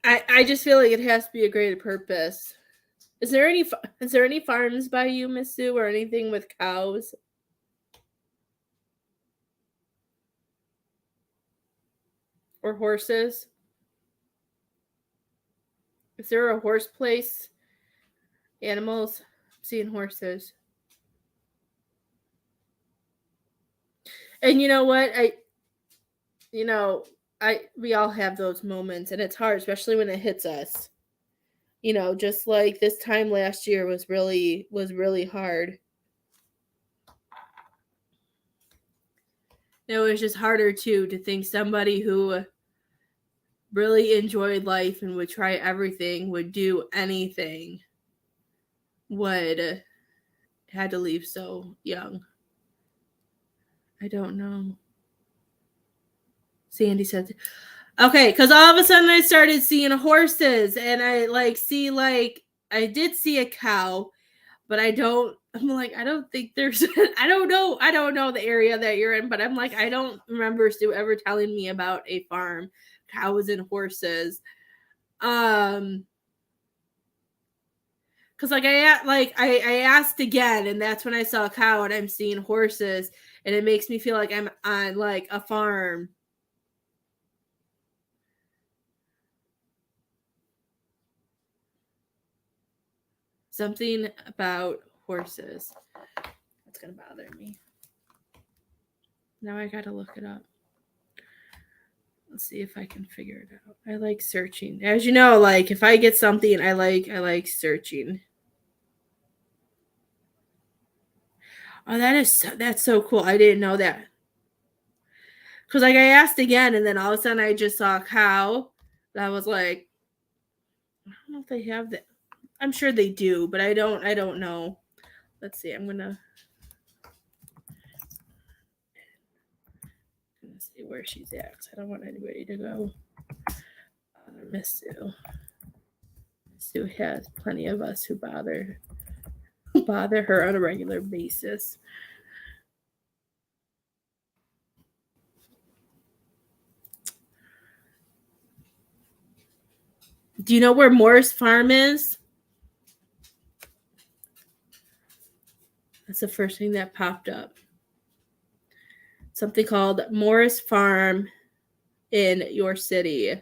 I just feel like it has to be a greater purpose. Is there any farms by you, Miss Sue, or anything with cows or horses? Is there a horse place? Animals? I'm seeing horses. And you know what? We all have those moments, and it's hard, especially when it hits us. Just like this time last year was really hard. It was just harder too to think somebody who really enjoyed life and would try everything, would do anything, would had to leave so young. I don't know. Sandy said, okay, because all of a sudden I started seeing horses, and I did see a cow, but I'm like, I don't think there's, I don't know the area that you're in, but I'm like, I don't remember Sue ever telling me about a farm, cows and horses. Because I asked again, and that's when I saw a cow, and I'm seeing horses, and it makes me feel like I'm on like a farm. Something about horses. That's gonna bother me. Now I gotta look it up. Let's see if I can figure it out. I like searching. As you know, like if I get something, I like searching. Oh, that's so cool. I didn't know that. Cause like I asked again, and then all of a sudden I just saw a cow. That was like, I don't know if they have that. I'm sure they do, but I don't know. Let's see. I'm gonna see where she's at. Cause I don't want anybody to go. Miss Sue. Sue has plenty of us who bother her on a regular basis. Do you know where Morris Farm is? That's the first thing that popped up. Something called Morris Farm in your city.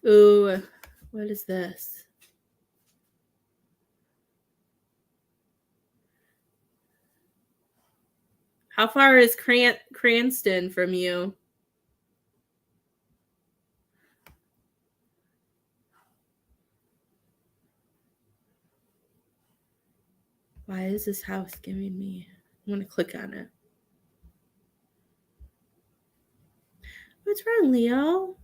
Ooh, what is this? How far is Cranston from you? Why is this house giving me? I'm going to click on it. What's wrong, Leo?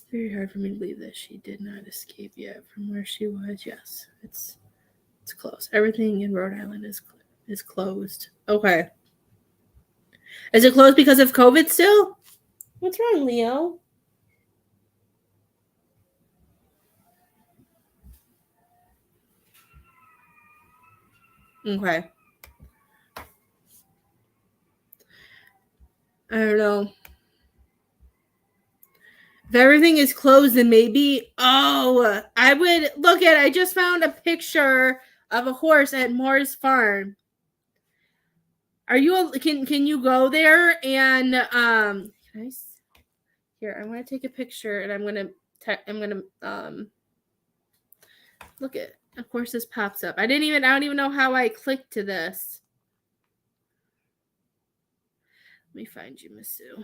Very hard for me to believe that she did not escape yet from where she was. Yes, it's closed. Everything in Rhode Island is closed. Okay. Is it closed because of COVID still? What's wrong, Leo? Okay. I don't know. If everything is closed, then maybe. Oh, I would look at. I just found a picture of a horse at Moore's Farm. Are you? Can you go there and Can I? Here, I want to take a picture, and I'm gonna look at. Of course this pops up. I don't even know how I clicked to this. Let me find you, Miss Sue.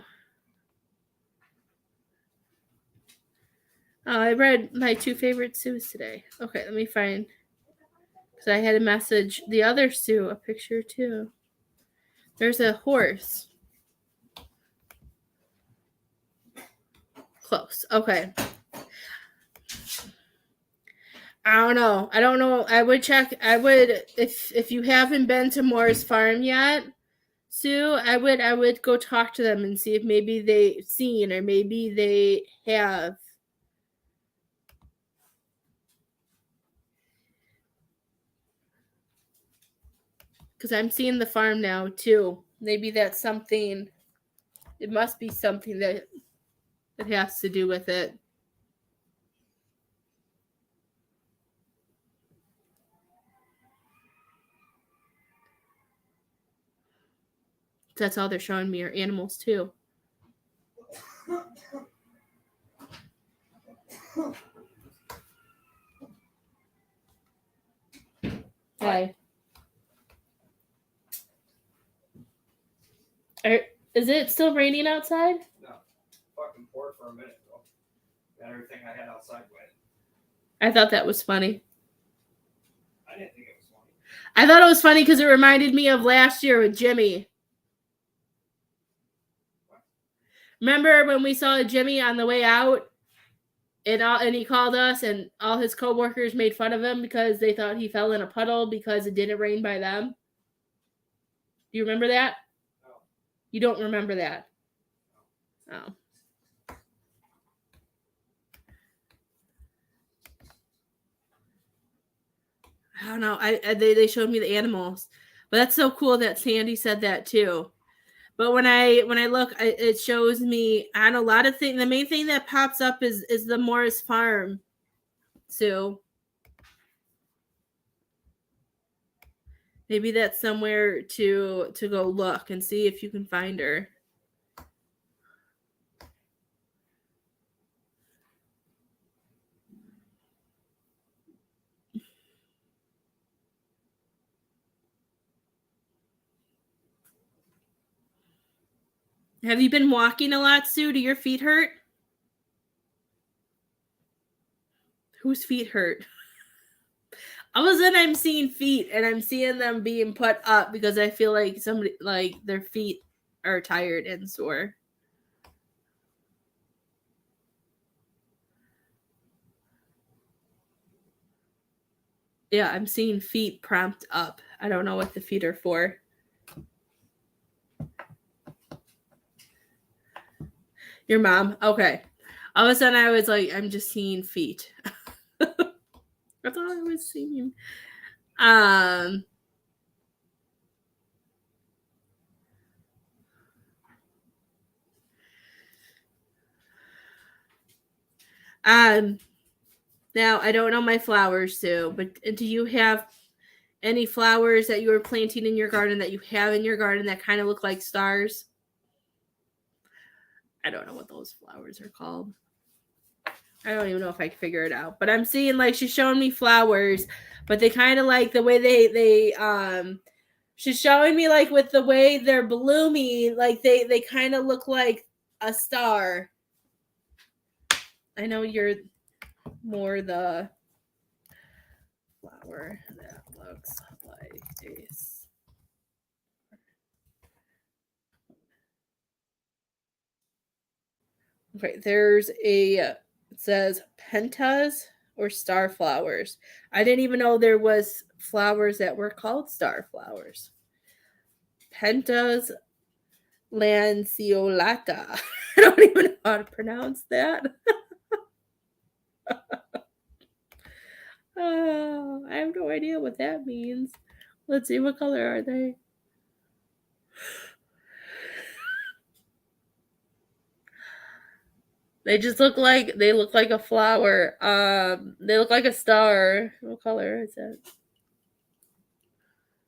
Oh, I read my 2 favorite Sues today. Okay, let me find, because I had a message the other Sue a picture too. There's a horse. Close. Okay. I don't know. I would check. I would, if you haven't been to Moore's Farm yet, Sue, I would go talk to them and see if maybe they've seen or maybe they have. Because I'm seeing the farm now too. Maybe that's something. It must be something that has to do with it. That's all they're showing me are animals too. Hi. Is it still raining outside? No. Fucking poured for a minute, though. Got everything I had outside wet. I thought that was funny. I didn't think it was funny. I thought it was funny because it reminded me of last year with Jimmy. What? Remember when we saw Jimmy on the way out? And he called us, and all his coworkers made fun of him because they thought he fell in a puddle because it didn't rain by them. Do you remember that? No. You don't remember that? No. Oh. I don't know. They showed me the animals, but that's so cool that Sandy said that too. But when I look, it shows me on a lot of things. The main thing that pops up is the Morris Farm, Sue. Maybe that's somewhere to go look and see if you can find her. Have you been walking a lot, Sue? Do your feet hurt? Whose feet hurt? All of a sudden I'm seeing feet and I'm seeing them being put up because I feel like somebody, like their feet are tired and sore. Yeah, I'm seeing feet propped up. I don't know what the feet are for. Your mom? Okay. All of a sudden I was like, I'm just seeing feet. That's all I was seeing. Now I don't know my flowers, Sue, but do you have any flowers that you were planting in your garden that you have in your garden that kind of look like stars? I don't know what those flowers are called. I don't even know if I can figure it out. But I'm seeing, like, she's showing me flowers, but they kind of like the way she's showing me, like, with the way they're blooming, like they kind of look like a star. I know you're more the flower that looks like a star. Okay, there's it says pentas or star flowers. I didn't even know there was flowers that were called star flowers. Pentas lanceolata. I don't even know how to pronounce that. Oh, I have no idea what that means. Let's see, what color are they? They just look like a flower. They look like a star. What color is that?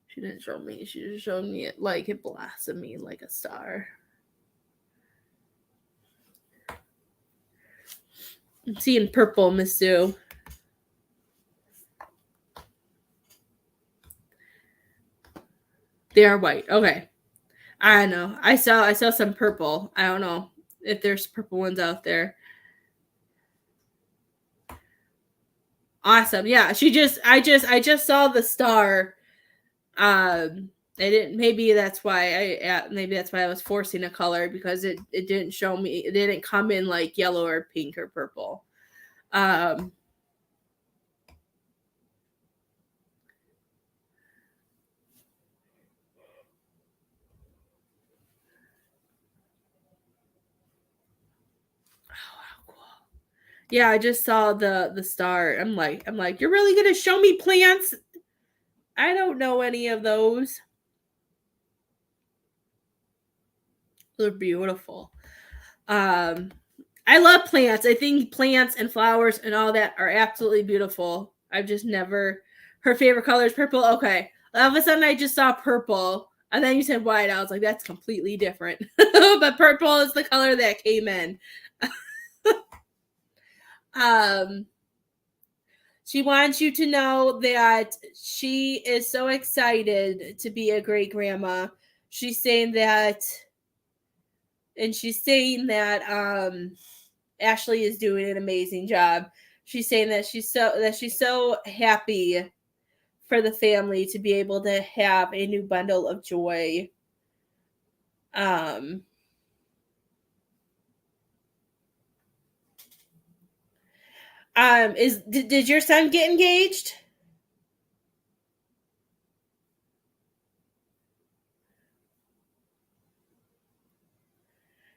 She didn't show me. She just showed me it like it blossoming like a star. I'm seeing purple, Miss Sue. They are white. Okay. I don't know. I saw some purple. I don't know if there's purple ones out there. Awesome. Yeah, I just saw the star. I didn't, maybe that's why I was forcing a color, because it didn't show me, it didn't come in like yellow or pink or purple. Oh, wow, cool. Yeah, I just saw the star. I'm like, you're really gonna show me plants? I don't know any of those. They're beautiful. I love plants. I think plants and flowers and all that are absolutely beautiful. I've just never. Her favorite color is purple. Okay. All of a sudden, I just saw purple, and then you said white. I was like, that's completely different. But purple is the color that came in. She wants you to know that she is so excited to be a great grandma. She's saying that, and she's saying that Ashley is doing an amazing job. She's saying that she's so happy for the family to be able to have a new bundle of joy. Did your son get engaged?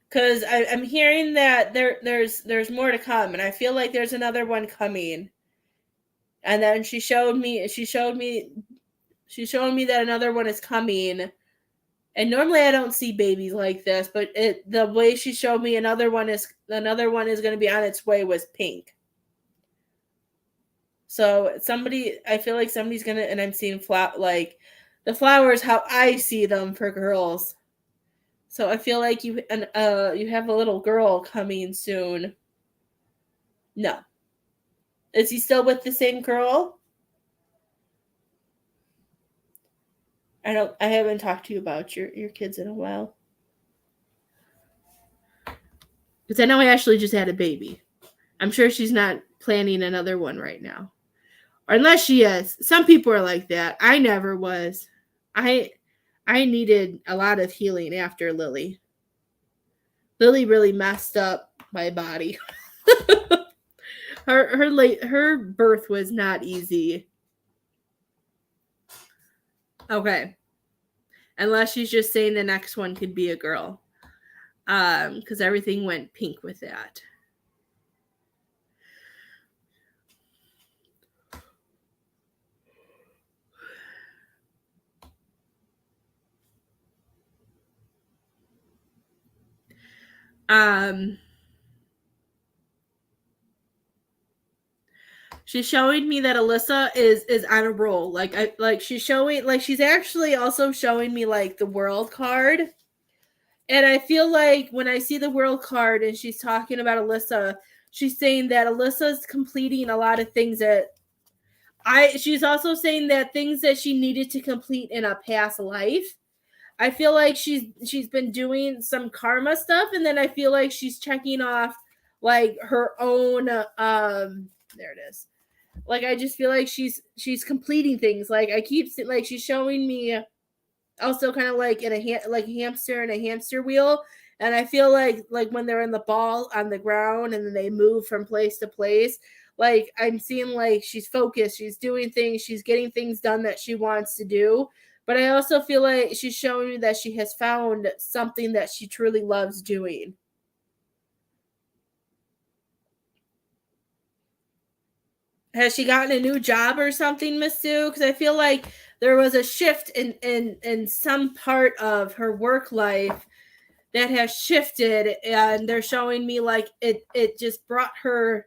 Because I'm hearing that there's more to come, and I feel like there's another one coming. And then she showed me that another one is coming. And normally I don't see babies like this, but the way she showed me another one is going to be on its way was pink. So I feel like somebody's gonna, and I'm seeing like the flowers how I see them for girls. So I feel like you have a little girl coming soon. No. Is he still with the same girl? I haven't talked to you about your kids in a while. Because I know Ashley just had a baby. I'm sure she's not planning another one right now. Or unless she is. Some people are like that. I never was. I needed a lot of healing after Lily. Lily really messed up my body. her birth was not easy. Okay. Unless she's just saying the next one could be a girl. Because everything went pink with that. She's showing me that Alyssa is on a roll. She's actually also showing me like the world card. And I feel like when I see the world card and she's talking about Alyssa, she's saying that Alyssa's completing a lot of things she's also saying that things that she needed to complete in a past life. I feel like she's been doing some karma stuff, and then I feel like she's checking off like her own there it is. Like I just feel like she's completing things. Like I keep like she's showing me also kind of like in a hamster in a hamster wheel, and I feel like when they're in the ball on the ground and then they move from place to place, like I'm seeing like she's focused, she's doing things, she's getting things done that she wants to do. But I also feel like she's showing me that she has found something that she truly loves doing. Has she gotten a new job or something, Miss Sue? Because I feel like there was a shift in some part of her work life that has shifted, and they're showing me like it just brought her,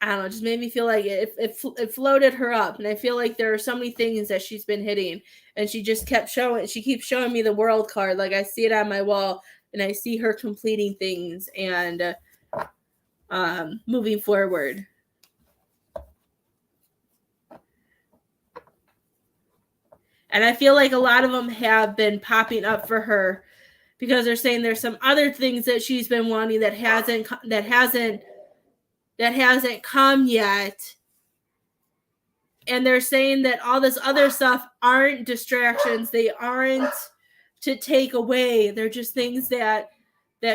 I don't know, just made me feel like it floated her up. And I feel like there are so many things that she's been hitting, and she keeps showing me the world card. Like I see it on my wall, and I see her completing things and moving forward. And I feel like a lot of them have been popping up for her because they're saying there's some other things that she's been wanting that hasn't come yet. And they're saying that all this other stuff aren't distractions. They aren't to take away. They're just things that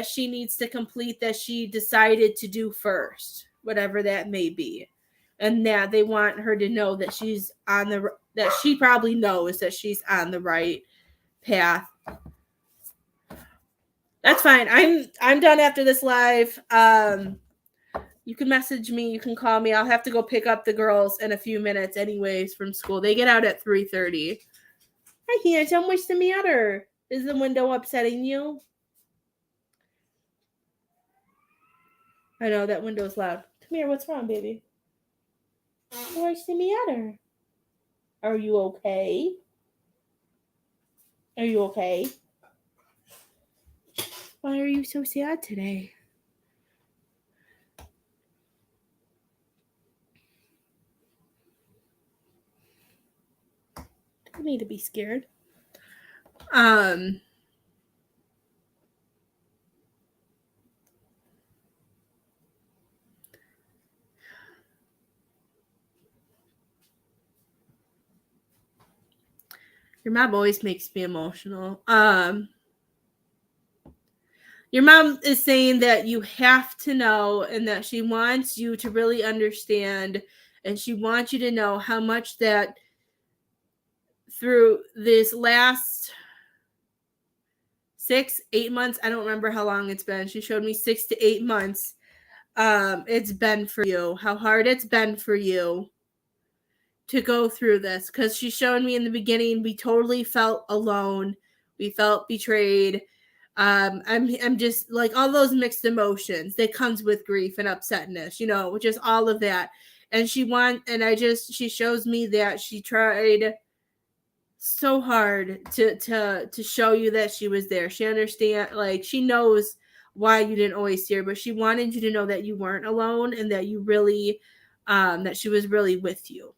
she needs to complete, that she decided to do first, whatever that may be. And that they want her to know that that she probably knows that she's on the right path. That's fine. I'm done after this live. You can message me. You can call me. I'll have to go pick up the girls in a few minutes anyways from school. They get out at 3:30. Hi, handsome. What's the matter? Is the window upsetting you? I know that window's loud. Come here. What's wrong, baby? What's the matter? Are you okay? Are you okay? Why are you so sad today? Don't need to be scared. Your mom always makes me emotional. Your mom is saying that you have to know, and that she wants you to really understand, and she wants you to know how much that through this last 6-8 months, I don't remember how long it's been. She showed me 6 to 8 months. It's been for you, how hard it's been for you to go through this, because she showed me in the beginning we totally felt alone, we felt betrayed. I'm just like all those mixed emotions that comes with grief and upsetness, which is all of that. And she shows me that she tried so hard to show you that she was there. She understands, like she knows why you didn't always see her, but she wanted you to know that you weren't alone and that you really, that she was really with you.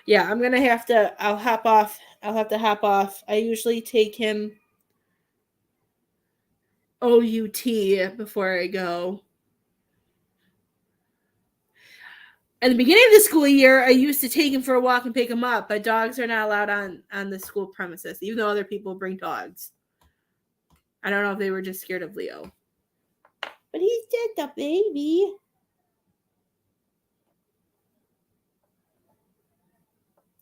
Yeah, I'll have to hop off. I usually take him OUT before I go. At the beginning of the school year, I used to take him for a walk and pick him up, but dogs are not allowed on the school premises, even though other people bring dogs. I don't know if they were just scared of Leo. But he's just a baby.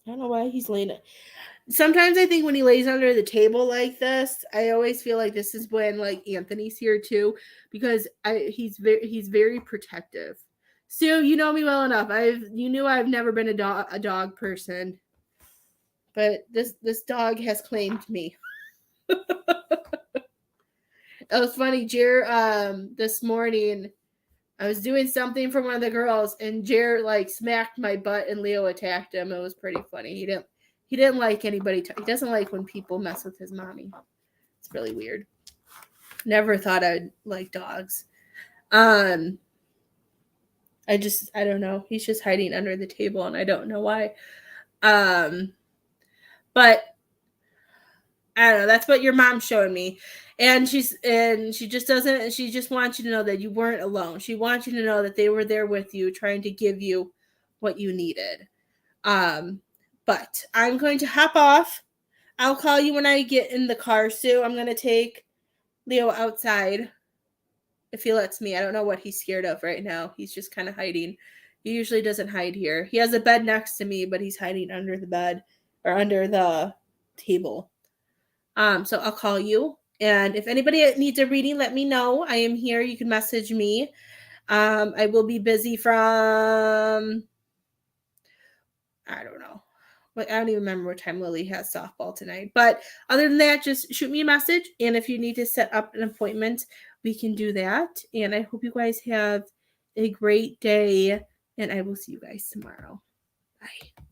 I don't know why he's laying. Sometimes I think when he lays under the table like this, I always feel like this is when like Anthony's here too, because he's very protective. So you know me well enough. You knew I've never been a dog person, but this dog has claimed me. It was funny, Jer. This morning, I was doing something for one of the girls, and Jer like smacked my butt, and Leo attacked him. It was pretty funny. He didn't like anybody. He doesn't like when people mess with his mommy. It's really weird. Never thought I'd like dogs. I don't know. He's just hiding under the table, and I don't know why. But I don't know. That's what your mom's showing me. And she just wants you to know that you weren't alone. She wants you to know that they were there with you, trying to give you what you needed. But I'm going to hop off. I'll call you when I get in the car, Sue. I'm going to take Leo outside if he lets me. I don't know what he's scared of right now. He's just kind of hiding. He usually doesn't hide here. He has a bed next to me, but he's hiding under the bed or under the table. So I'll call you. And if anybody needs a reading, let me know. I am here. You can message me. I will be busy from, I don't know. But I don't even remember what time Lily has softball tonight. But other than that, just shoot me a message. And if you need to set up an appointment, we can do that. And I hope you guys have a great day. And I will see you guys tomorrow. Bye.